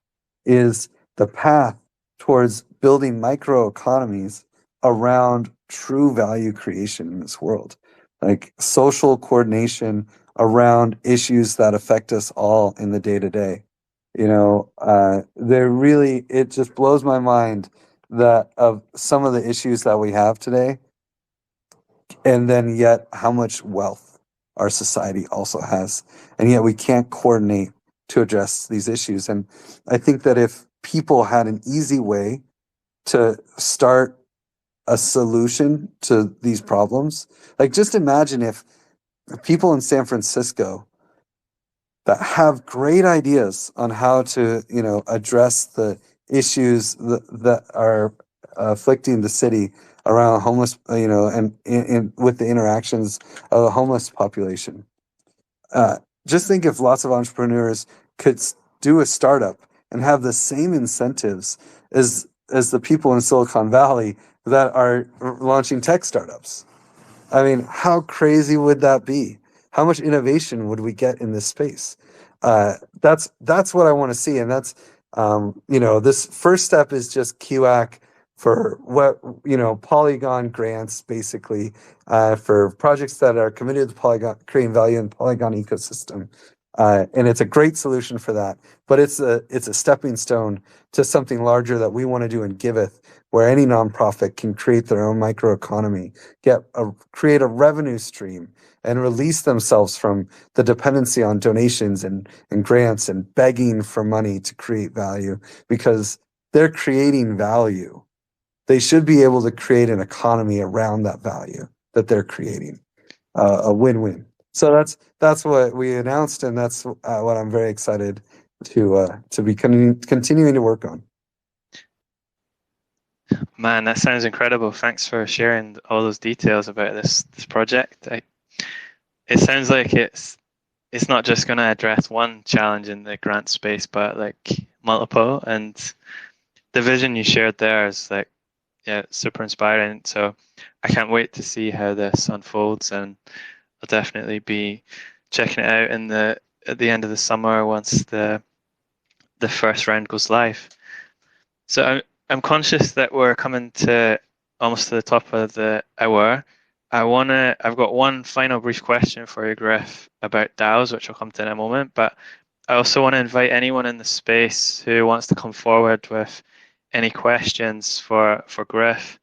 is the path towards building microeconomies around true value creation in this world, like social coordination around issues that affect us all in the day-to-day. It just blows my mind that of some of the issues that we have today, and then yet how much wealth our society also has, and yet we can't coordinate to address these issues. And I think that if people had an easy way to start a solution to these problems, like just imagine if people in San Francisco that have great ideas on how to, address the issues that are afflicting the city around homeless, and with the interactions of the homeless population. Just think if lots of entrepreneurs could do a startup and have the same incentives as the people in Silicon Valley that are launching tech startups. I mean, how crazy would that be? How much innovation would we get in this space? That's what I want to see, and that's this first step is just QAC for Polygon grants, basically, for projects that are committed to Polygon, creating value in the Polygon ecosystem. And it's a great solution for that, but it's a stepping stone to something larger that we want to do in Giveth, where any nonprofit can create their own microeconomy, create a revenue stream, and release themselves from the dependency on donations and grants and begging for money to create value, because they're creating value. They should be able to create an economy around that value that they're creating, a win-win. So that's what we announced, and that's what I'm very excited to be continuing to work on. Man, that sounds incredible. Thanks for sharing all those details about this project. It sounds like it's not just going to address one challenge in the grant space, but like multiple. And the vision you shared there is super inspiring. So I can't wait to see how this unfolds, and I'll definitely be checking it out at the end of the summer once the first round goes live. So I'm conscious that we're coming to almost to the top of the hour. I've got one final brief question for you, Griff, about DAOs, which I'll come to in a moment, but I also want to invite anyone in the space who wants to come forward with any questions for Griff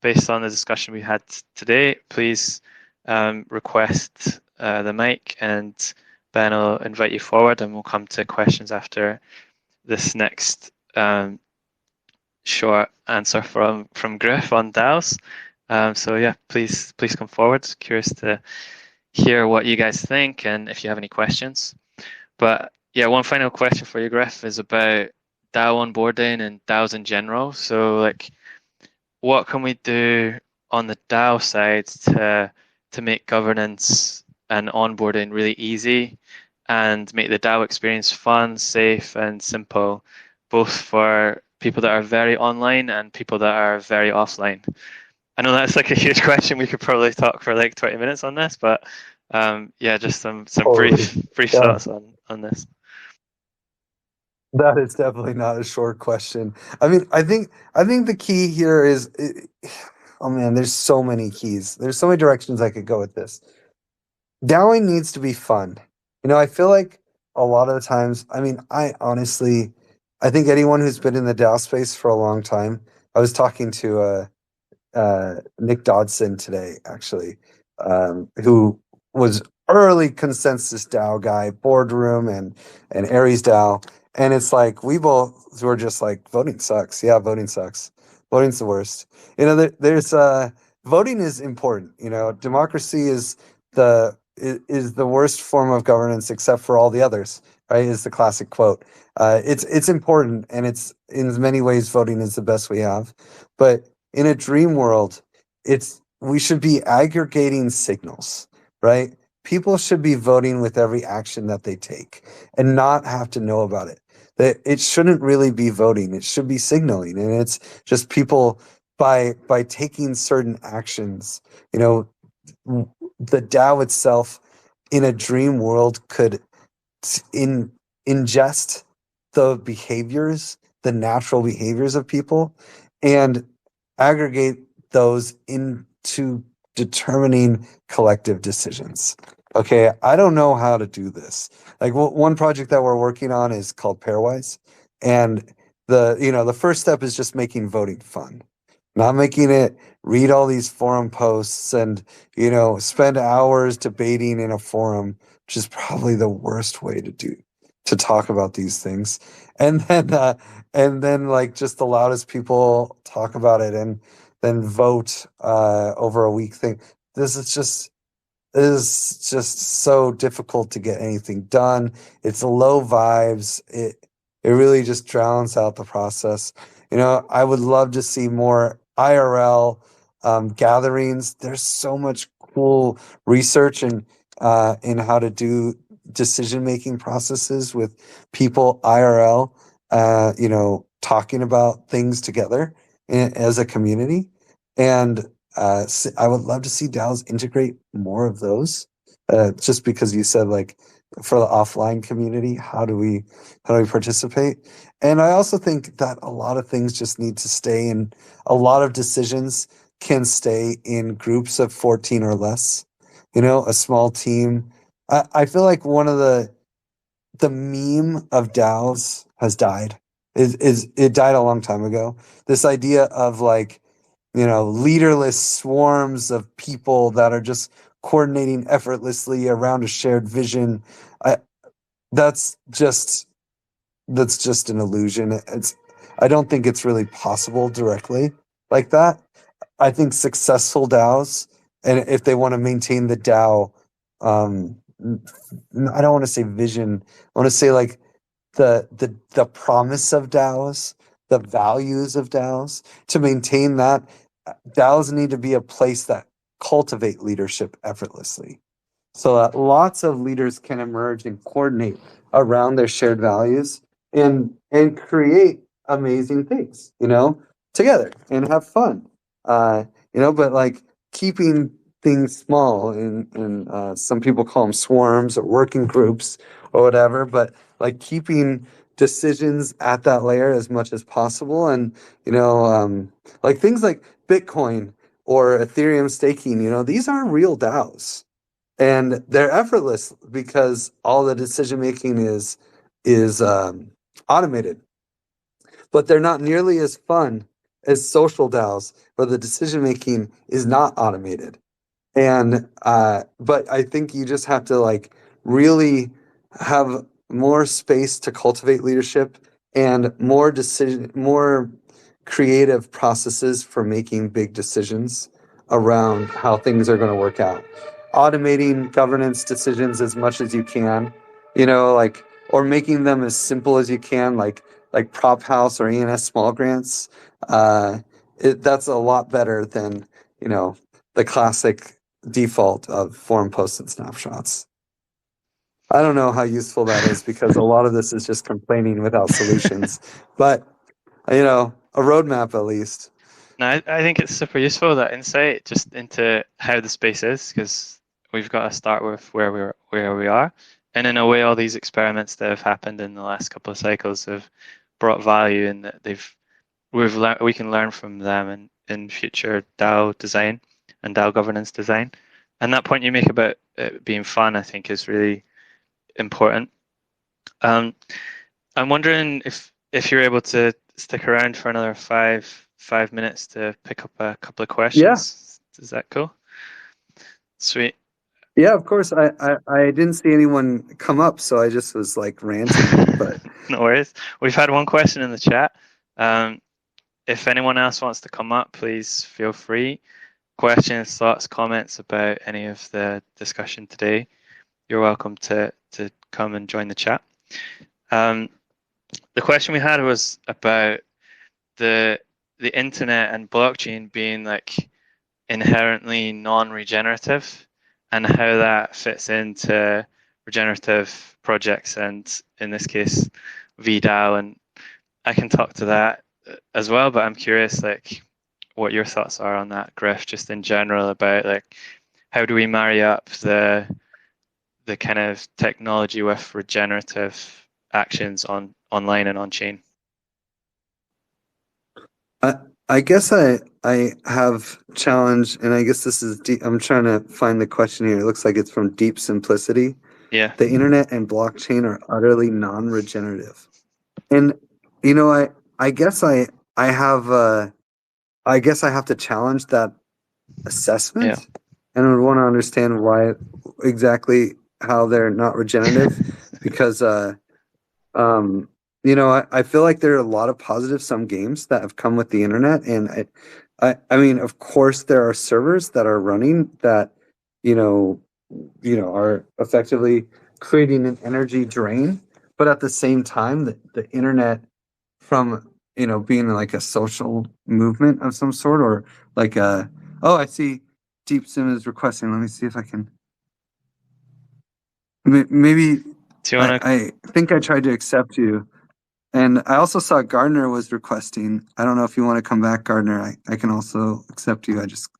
based on the discussion we had today. Please request the mic, and Ben will invite you forward, and we'll come to questions after this next short answer from Griff on DAOs. So yeah, please come forward. Curious to hear what you guys think and if you have any questions. But yeah, one final question for you, Griff, is about DAO onboarding and DAOs in general. So like, what can we do on the DAO side to make governance and onboarding really easy and make the DAO experience fun, safe, and simple, both for people that are very online and people that are very offline? I know that's like a huge question. We could probably talk for like 20 minutes on this, but yeah, just some Totally. brief Yeah. thoughts on this. That is definitely not a short question. I mean, I think the key here is, oh man, there's so many keys. There's so many directions I could go with this. DAOing needs to be fun. I feel like a lot of the times, I mean, I think anyone who's been in the DAO space for a long time, I was talking to Nick Dodson today, actually, who was early consensus DAO guy, boardroom and Aries DAO. And it's like, we both were just like, voting sucks. Yeah, voting sucks. Voting's the worst. There's voting is important. Democracy is the worst form of governance except for all the others, right? Is the classic quote. It's important, and it's in many ways voting is the best we have. But in a dream world, we should be aggregating signals, right? People should be voting with every action that they take and not have to know about it. It shouldn't really be voting. It should be signaling. And it's just people by taking certain actions, the DAO itself in a dream world could ingest the natural behaviors of people and aggregate those into determining collective decisions. Okay, I don't know how to do this. Like one project that we're working on is called Pairwise, and the first step is just making voting fun, not making it read all these forum posts and spend hours debating in a forum, which is probably the worst way to talk about these things. And then like just the loudest people talk about it and then vote over a week thing. This is just so difficult to get anything done. It's low vibes. It really just drowns out the process. I would love to see more IRL gatherings. There's so much cool research in how to do decision-making processes with people IRL, talking about things together as a community. And I would love to see DAOs integrate more of those, just because you said like for the offline community, how do we participate? And I also think that a lot of things just need to stay in, a lot of decisions can stay in groups of 14 or less, a small team. I feel like one of the meme of DAOs has died. It died a long time ago. This idea of like, leaderless swarms of people that are just coordinating effortlessly around a shared vision. That's just an illusion. I don't think it's really possible directly like that. I think successful DAOs, and if they want to maintain the DAO, I don't want to say vision. I want to say like the promise of DAOs, the values of DAOs. To maintain that, DAOs need to be a place that cultivate leadership effortlessly, so that lots of leaders can emerge and coordinate around their shared values and create amazing things, together and have fun. But like keeping things small and some people call them swarms or working groups or whatever, but like keeping decisions at that layer as much as possible. And like things like Bitcoin or Ethereum staking, these are real DAOs, and they're effortless because all the decision making is automated, but they're not nearly as fun as social DAOs where the decision making is not automated. And but I think you just have to like really have more space to cultivate leadership and more creative processes for making big decisions around how things are going to work out. Automating governance decisions as much as you can, like, or making them as simple as you can, like Prop House or ENS small grants. That's a lot better than, the classic default of forum posts and snapshots. I don't know how useful that is because a lot of this is just complaining without solutions, but a roadmap at least. No, I think it's super useful, that insight just into how the space is, because we've got to start with where we are, and in a way, all these experiments that have happened in the last couple of cycles have brought value in that we can learn from them in future DAO design and DAO governance design. And that point you make about it being fun, I think, is really important. I'm wondering if you're able to stick around for another five minutes to pick up a couple of questions. Yeah. Is that cool? Sweet. Yeah, of course. I didn't see anyone come up, so I just was like ranting. But no worries. We've had one question in the chat. If anyone else wants to come up, please feel free. Questions, thoughts, comments about any of the discussion today, you're welcome to come and join the chat. The question we had was about the internet and blockchain being like inherently non-regenerative, and how that fits into regenerative projects, and in this case VDAO. And I can talk to that as well, but I'm curious like what your thoughts are on that, Griff, just in general, about like how do we marry up the kind of technology with regenerative actions online and on chain. I guess I have challenged, and I guess this is deep. I'm trying to find the question here. It looks like it's from Deep Simplicity. Yeah. The internet and blockchain are utterly non-regenerative. And I guess I have to challenge that assessment. Yeah. And I would want to understand why exactly how they're not regenerative, because I feel like there are a lot of positive sum games that have come with the internet, and I mean, of course, there are servers that are running that are effectively creating an energy drain, but at the same time, the internet, from being like a social movement of some sort, or like I see Deep Sim is requesting. Let me see if I can. Maybe. Do you want to? I think I tried to accept you, and I also saw Gardner was requesting. I don't know if you want to come back, Gardner. I can also accept you. I just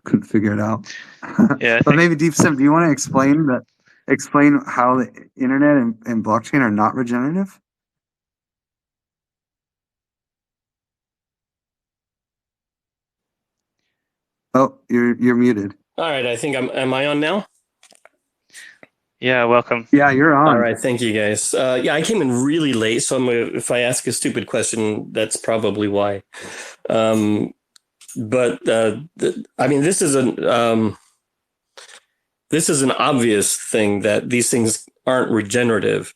couldn't figure it out. Yeah, but maybe Deep Sim, do you want to explain how the internet and blockchain are not regenerative? Oh, you're muted. All right, I think am I on now? Yeah, welcome. Yeah, you're on. All right, thank you guys. I came in really late, so if I ask a stupid question, that's probably why. I mean, this is an obvious thing that these things aren't regenerative.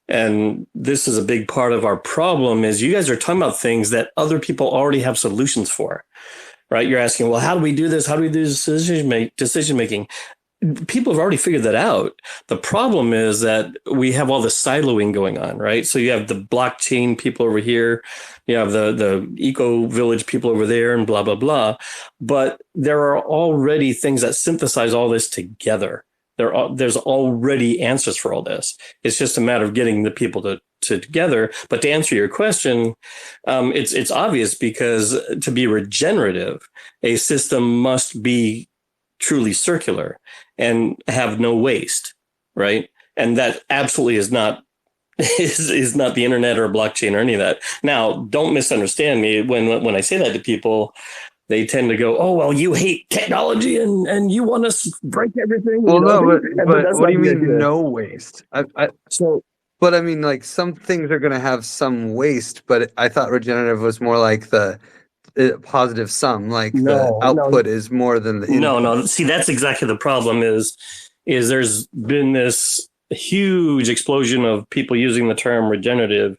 And this is a big part of our problem is you guys are talking about things that other people already have solutions for, right? You're asking, well, how do we do this? How do we do decision making? People have already figured that out. The problem is that we have all the siloing going on, right? So you have the blockchain people over here, you have the eco village people over there, and blah, blah, blah. But there are already things that synthesize all this together. There's already answers for all this. It's just a matter of getting the people together. But to answer your question, it's obvious, because to be regenerative, a system must be truly circular and have no waste, right? And that absolutely is not is not the internet or blockchain or any of that. Now, don't misunderstand me. When I say that to people, they tend to go, "Oh, well, you hate technology and you want us to break everything." Well, no, but what do you mean no waste? But I mean, like, some things are going to have some waste, but I thought regenerative was more like the positive sum, like the output is more than the input. No. See, that's exactly the problem. Is there's been this a huge explosion of people using the term regenerative,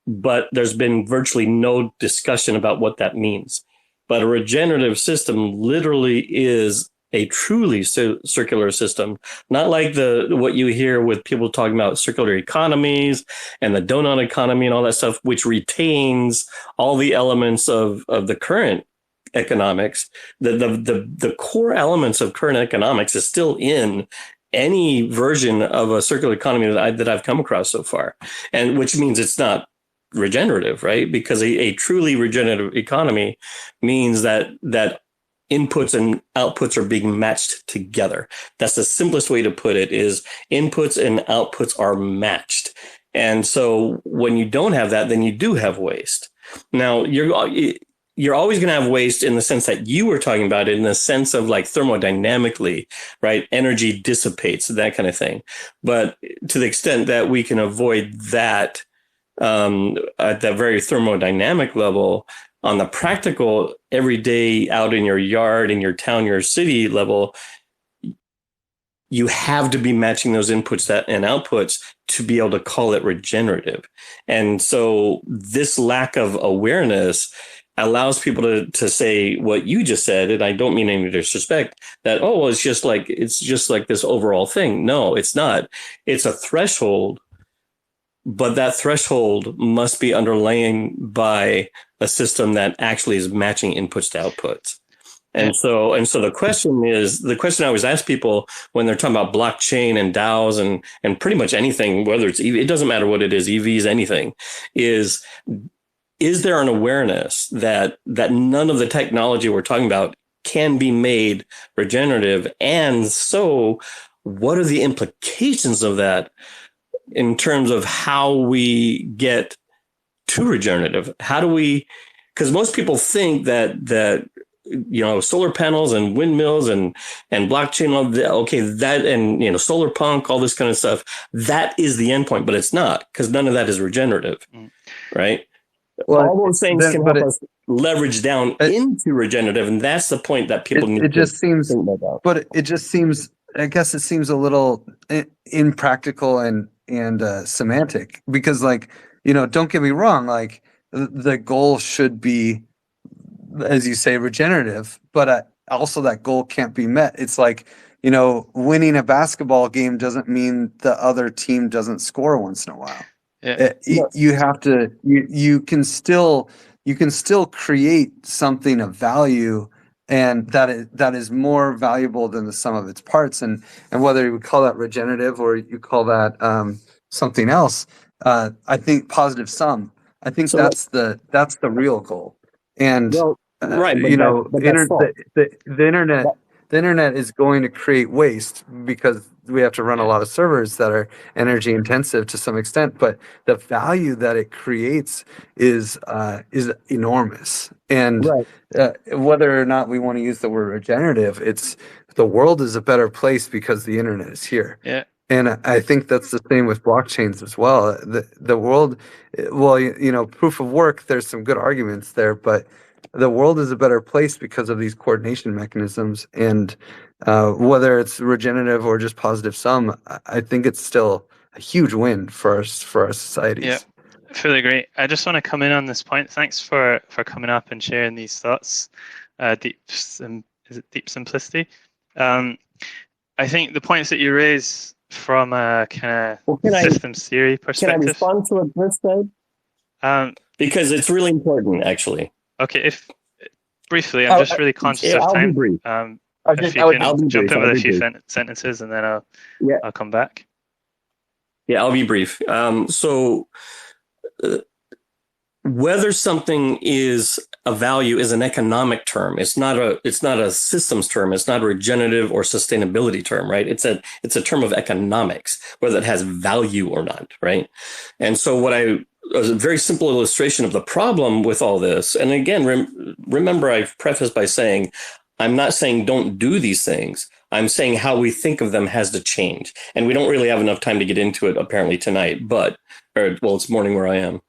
but there's been virtually no discussion about what that means. But a regenerative system literally is a truly circular system, not like what you hear with people talking about circular economies and the donut economy and all that stuff, which retains all the elements of the current economics. The core elements of current economics is still in any version of a circular economy that I've come across so far, and which means it's not regenerative, right? Because a truly regenerative economy means that inputs and outputs are being matched together. That's the simplest way to put it, is inputs and outputs are matched. And so when you don't have that, then you do have waste. Now, you're always going to have waste in the sense that you were talking about it, in the sense of like thermodynamically, right? Energy dissipates, that kind of thing. But to the extent that we can avoid that, at that very thermodynamic level, on the practical, everyday, out in your yard, in your town, your city level, you have to be matching those inputs and outputs to be able to call it regenerative. And so this lack of awareness allows people to say what you just said, and I don't mean any disrespect, that, oh, well, it's just like this overall thing. No, it's not. It's a threshold. But that threshold must be underlain by a system that actually is matching inputs to outputs. And so the question I always ask people when they're talking about blockchain and DAOs and pretty much anything, whether it's EV, it doesn't matter what it is, EVs, anything, is there an awareness that none of the technology we're talking about can be made regenerative? And so what are the implications of that in terms of how we get to regenerative? How do we, because most people think that solar panels and windmills and blockchain, that, and solar punk, all this kind of stuff, that is the endpoint, but it's not, because none of that is regenerative, right? Well, all those things can help us leverage down into regenerative, and that's the point that people need. It just seems, but it just seems, I guess it seems a little impractical and semantic, because don't get me wrong, like the goal should be, as you say, regenerative, but also that goal can't be met. It's like, winning a basketball game doesn't mean the other team doesn't score once in a while. Yeah. You have to, you can still create something of value, and that is more valuable than the sum of its parts. And whether you call that regenerative or you call that something else, I think positive sum. I think that's the real goal. And right, the internet is going to create waste because we have to run a lot of servers that are energy intensive to some extent, but the value that it creates is enormous. And whether or not we want to use the word regenerative, the world is a better place because the internet is here. Yeah. And I think that's the same with blockchains as well. The world, proof of work, there's some good arguments there, but the world is a better place because of these coordination mechanisms. And whether it's regenerative or just positive sum, I think it's still a huge win for our societies. Yeah, I fully agree. I just want to come in on this point. Thanks for coming up and sharing these thoughts. Deep simplicity. I think the points that you raise from a kind of systems theory perspective. Can I respond to it this side? Because it's really important, actually. Okay, if briefly, I'm just really conscious of time. If you can jump in with a few sentences, and then I'll come back. Yeah, I'll be brief. Whether something is a value is an economic term. It's not a systems term. It's not a regenerative or sustainability term, right? It's a term of economics, whether it has value or not, right? And so a very simple illustration of the problem with all this. And again, remember I've prefaced by saying, I'm not saying don't do these things. I'm saying how we think of them has to change. And we don't really have enough time to get into it apparently tonight, it's morning where I am.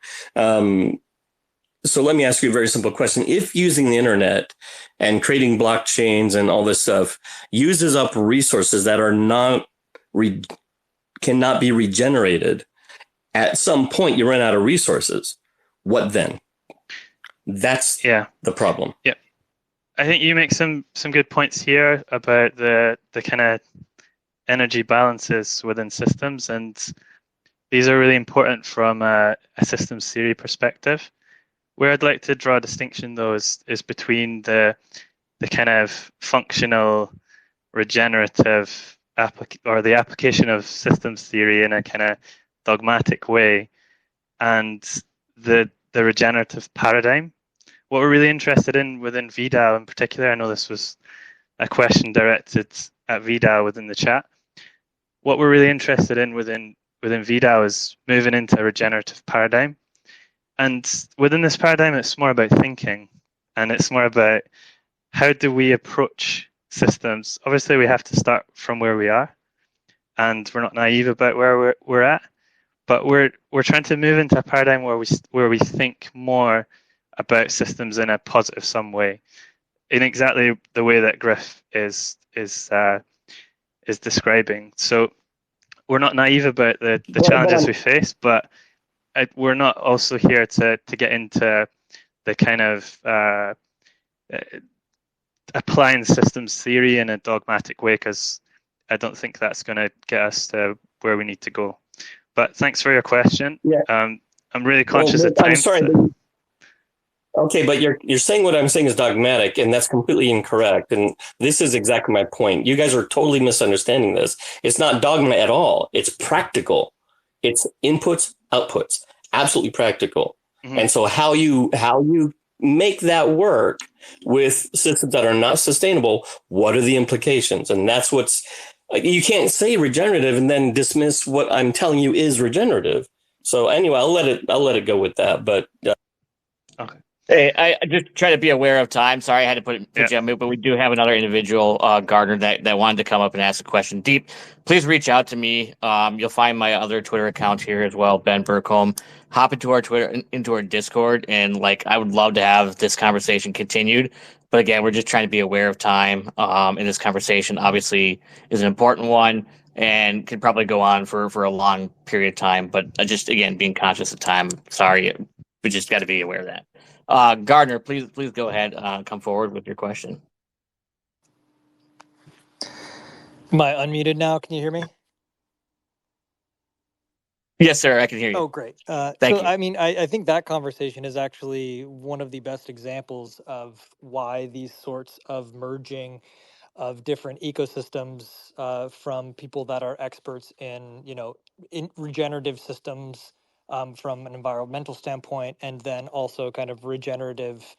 So let me ask you a very simple question. If using the internet and creating blockchains and all this stuff uses up resources that are not cannot be regenerated, at some point you run out of resources. What then? That's the problem. Yeah. I think you make some good points here about the kind of energy balances within systems, and these are really important from a systems theory perspective. Where I'd like to draw a distinction, though, is between the kind of functional regenerative the application of systems theory in a kind of dogmatic way, and the regenerative paradigm. What we're really interested in within VDAO in particular, I know this was a question directed at VDAO within the chat. What we're really interested in within VDAO is moving into a regenerative paradigm. And within this paradigm, it's more about thinking, and it's more about how do we approach systems. Obviously, we have to start from where we are, and we're not naive about where we're at, but we're trying to move into a paradigm where we think more about systems in a positive sum way, in exactly the way that Griff is describing. So we're not naive about the challenges we face, but we're not also here to get into the kind of applying systems theory in a dogmatic way, because I don't think that's going to get us to where we need to go. But thanks for your question. Yeah. I'm really conscious of time. I'm sorry. Okay, but you're saying what I'm saying is dogmatic, and that's completely incorrect. And this is exactly my point. You guys are totally misunderstanding this. It's not dogma at all. It's practical. It's inputs, outputs, absolutely practical. Mm-hmm. And so how you make that work with systems that are not sustainable, what are the implications? And that's you can't say regenerative and then dismiss what I'm telling you is regenerative. So anyway, I'll let it go with that. But okay. Hey, I just try to be aware of time. Sorry, I had to put you on mute, but we do have another individual, Gardner, that wanted to come up and ask a question. Deep, please reach out to me. You'll find my other Twitter account here as well, Ben Burkholm. Hop into our Twitter, into our Discord, and I would love to have this conversation continued. But again, we're just trying to be aware of time. And this conversation obviously is an important one and could probably go on for a long period of time. But just again, being conscious of time. Sorry, we just got to be aware of that. Gardner, please go ahead. Come forward with your question. Am I unmuted now? Can you hear me? Yes, sir. I can hear you. Oh, great. Thank you. I mean, I think that conversation is actually one of the best examples of why these sorts of merging of different ecosystems from people that are experts in regenerative systems from an environmental standpoint, and then also kind of regenerative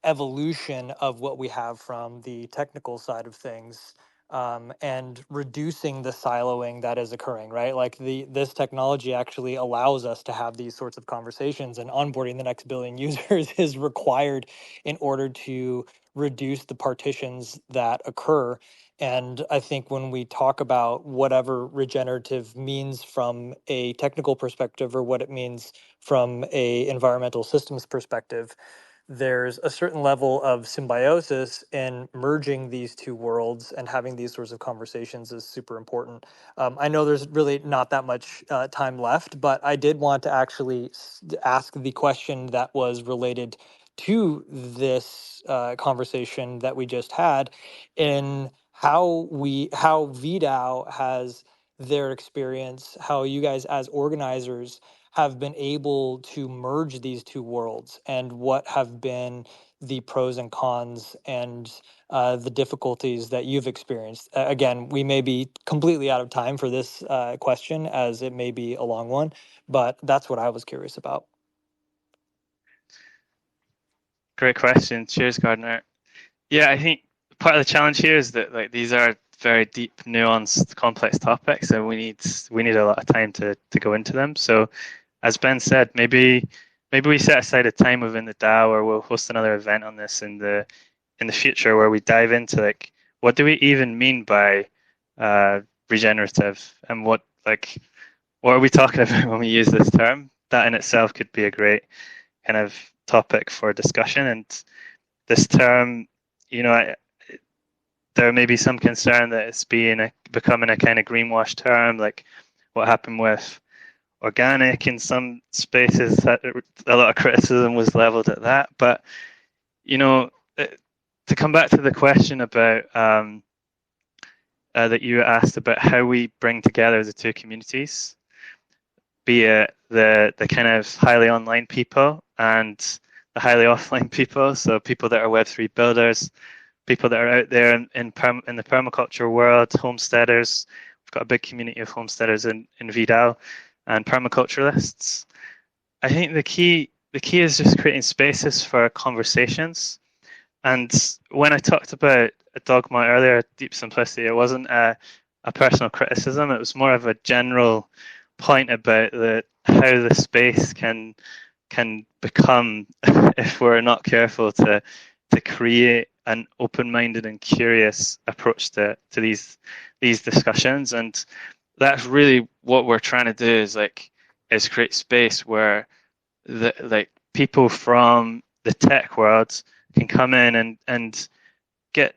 evolution of what we have from the technical side of things, and reducing the siloing that is occurring, right? This technology actually allows us to have these sorts of conversations, and onboarding the next billion users is required in order to reduce the partitions that occur. And I think when we talk about whatever regenerative means from a technical perspective, or what it means from a environmental systems perspective, there's a certain level of symbiosis in merging these two worlds, and having these sorts of conversations is super important. I know there's really not that much time left, but I did want to actually ask the question that was related to this conversation that we just had, in how VDAO has their experience, how you guys as organizers have been able to merge these two worlds, and what have been the pros and cons, and the difficulties that you've experienced. Again, we may be completely out of time for this question, as it may be a long one, but that's what I was curious about. Great question. Cheers, Gardner. Yeah, I think part of the challenge here is that these are very deep, nuanced, complex topics, and we need a lot of time to go into them. So, as Ben said, maybe we set aside a time within the DAO, or we'll host another event on this in the future, where we dive into what do we even mean by regenerative, and what are we talking about when we use this term? That in itself could be a great kind of topic for discussion. And this term, there may be some concern that it's becoming a kind of greenwash term. what happened with organic in some spaces. That a lot of criticism was leveled at that. But to come back to the question about that you asked about how we bring together the two communities, be it the kind of highly online people and the highly offline people, so people that are Web3 builders, people that are out there in the permaculture world, homesteaders. We've got a big community of homesteaders in Vidal, and permaculturalists. I think the key is just creating spaces for conversations. And when I talked about a dogma earlier, deep simplicity, it wasn't a personal criticism. It was more of a general point about how the space can become, if we're not careful, to create an open-minded and curious approach to these discussions. And that's really what we're trying to do, is create space where people from the tech world can come in and get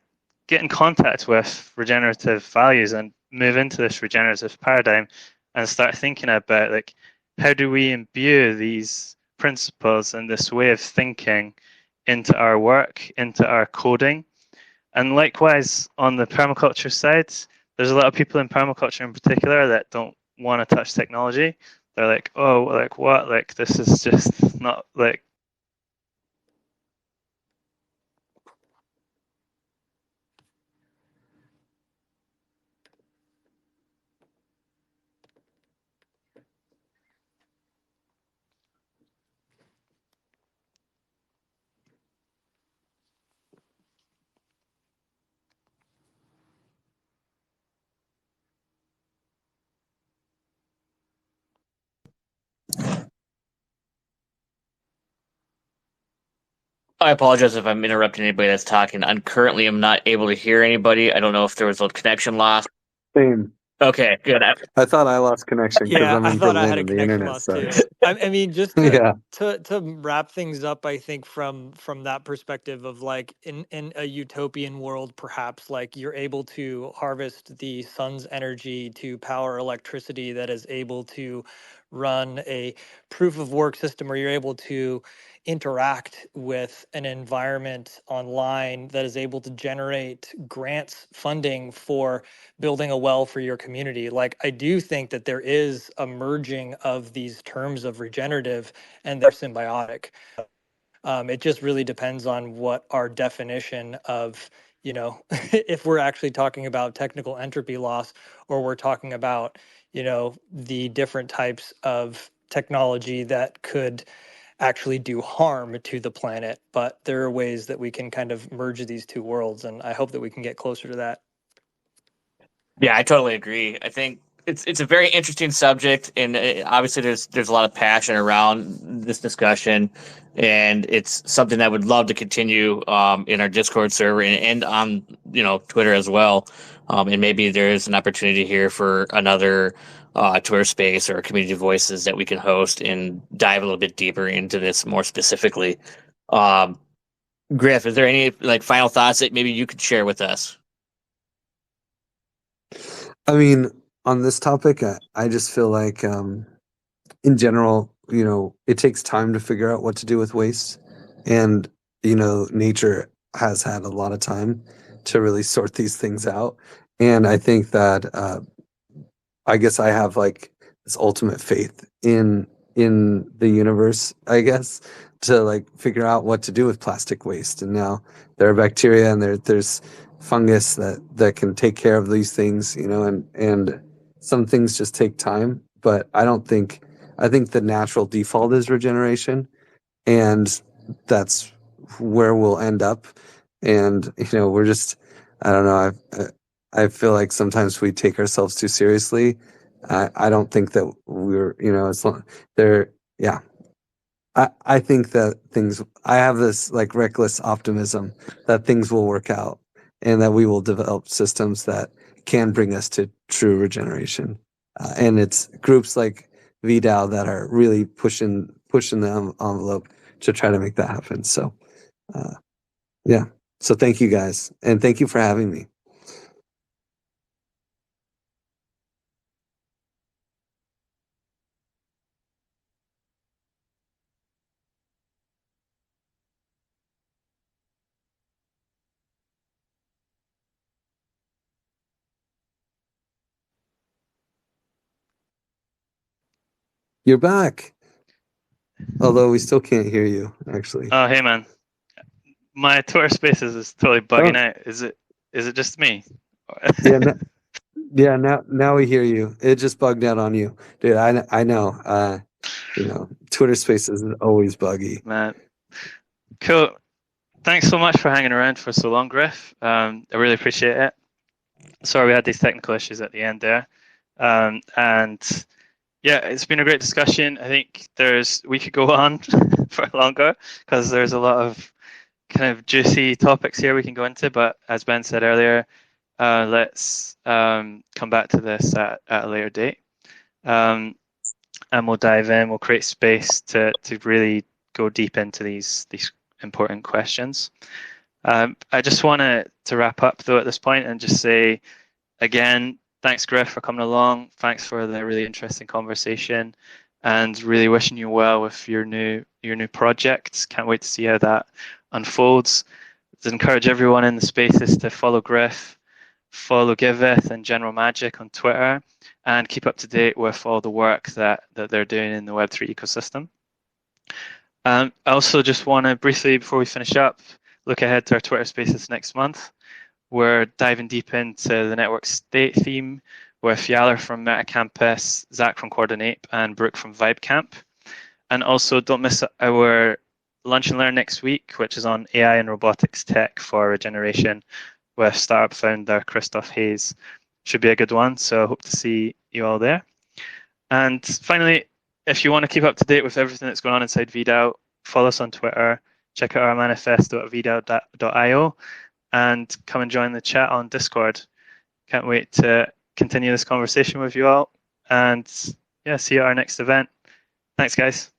in contact with regenerative values and move into this regenerative paradigm and start thinking about how do we imbue these principles and this way of thinking into our work, into our coding. And likewise, on the permaculture side, there's a lot of people in permaculture in particular that don't want to touch technology. They're like, oh, what? This is just not I apologize if I'm interrupting anybody that's talking. I'm not able to hear anybody. I don't know if there was a connection loss. Same. Okay, good. I thought I lost connection because Yeah, I'm I in thought I Berlin had a and the connection internet loss too. sucks. I mean, just Yeah. to wrap things up, I think from that perspective of in a utopian world, perhaps you're able to harvest the sun's energy to power electricity that is able to run a proof of work system, where you're able to interact with an environment online that is able to generate grants funding for building a well for your community. I do think that there is a merging of these terms of regenerative, and they're symbiotic. It just really depends on what our definition of, if we're actually talking about technical entropy loss, or we're talking about, the different types of technology that could actually do harm to the planet. But there are ways that we can kind of merge these two worlds, and I hope that we can get closer to that. Yeah, I totally agree. I think it's a very interesting subject, and obviously there's a lot of passion around this discussion, and it's something that I would love to continue in our Discord server and on Twitter as well. And maybe there is an opportunity here for another Twitter space or community voices that we can host and dive a little bit deeper into this more specifically. Um, Griff, is there any final thoughts that maybe you could share with us? I mean, on this topic, I just feel like, in general, it takes time to figure out what to do with waste. And, nature has had a lot of time to really sort these things out. And I think that, I guess I have this ultimate faith in the universe, I guess, to figure out what to do with plastic waste. And now there are bacteria and there's fungus that can take care of these things, and some things just take time. But I think the natural default is regeneration, and that's where we'll end up. And we're just, I don't know, I feel like sometimes we take ourselves too seriously. I don't think that we're, it's not there. Yeah. I think that I have this reckless optimism that things will work out and that we will develop systems that can bring us to true regeneration. And it's groups like VDAO that are really pushing the envelope to try to make that happen. So, yeah. So thank you guys. And thank you for having me. You're back. Although we still can't hear you, actually. Oh, hey man, my Twitter Spaces is totally bugging out. Is it just me? Yeah, now we hear you. It just bugged out on you, dude. I know. Twitter Spaces is always buggy. Man, cool. Thanks so much for hanging around for so long, Griff. I really appreciate it. Sorry we had these technical issues at the end there. And yeah, it's been a great discussion. I think we could go on for longer because there's a lot of kind of juicy topics here we can go into. But as Ben said earlier, let's come back to this at a later date. And we'll dive in. We'll create space to really go deep into these important questions. I just want to wrap up though at this point and just say again, thanks Griff for coming along. Thanks for the really interesting conversation, and really wishing you well with your new projects. Can't wait to see how that unfolds. I'd encourage everyone in the spaces to follow Griff, follow Giveth and General Magic on Twitter, and keep up to date with all the work that they're doing in the Web3 ecosystem. I also just want to briefly, before we finish up, look ahead to our Twitter Spaces next month. We're diving deep into the network state theme with Yaller from MetaCampus, Zach from Coordinate, and Brooke from VibeCamp. And also don't miss our Lunch and Learn next week, which is on AI and robotics tech for regeneration with startup founder Christoph Hayes. Should be a good one, so I hope to see you all there. And finally, if you want to keep up to date with everything that's going on inside VDAO, follow us on Twitter, check out our manifesto at vdao.io, and come and join the chat on Discord. Can't wait to continue this conversation with you all. And yeah, see you at our next event. Thanks, guys.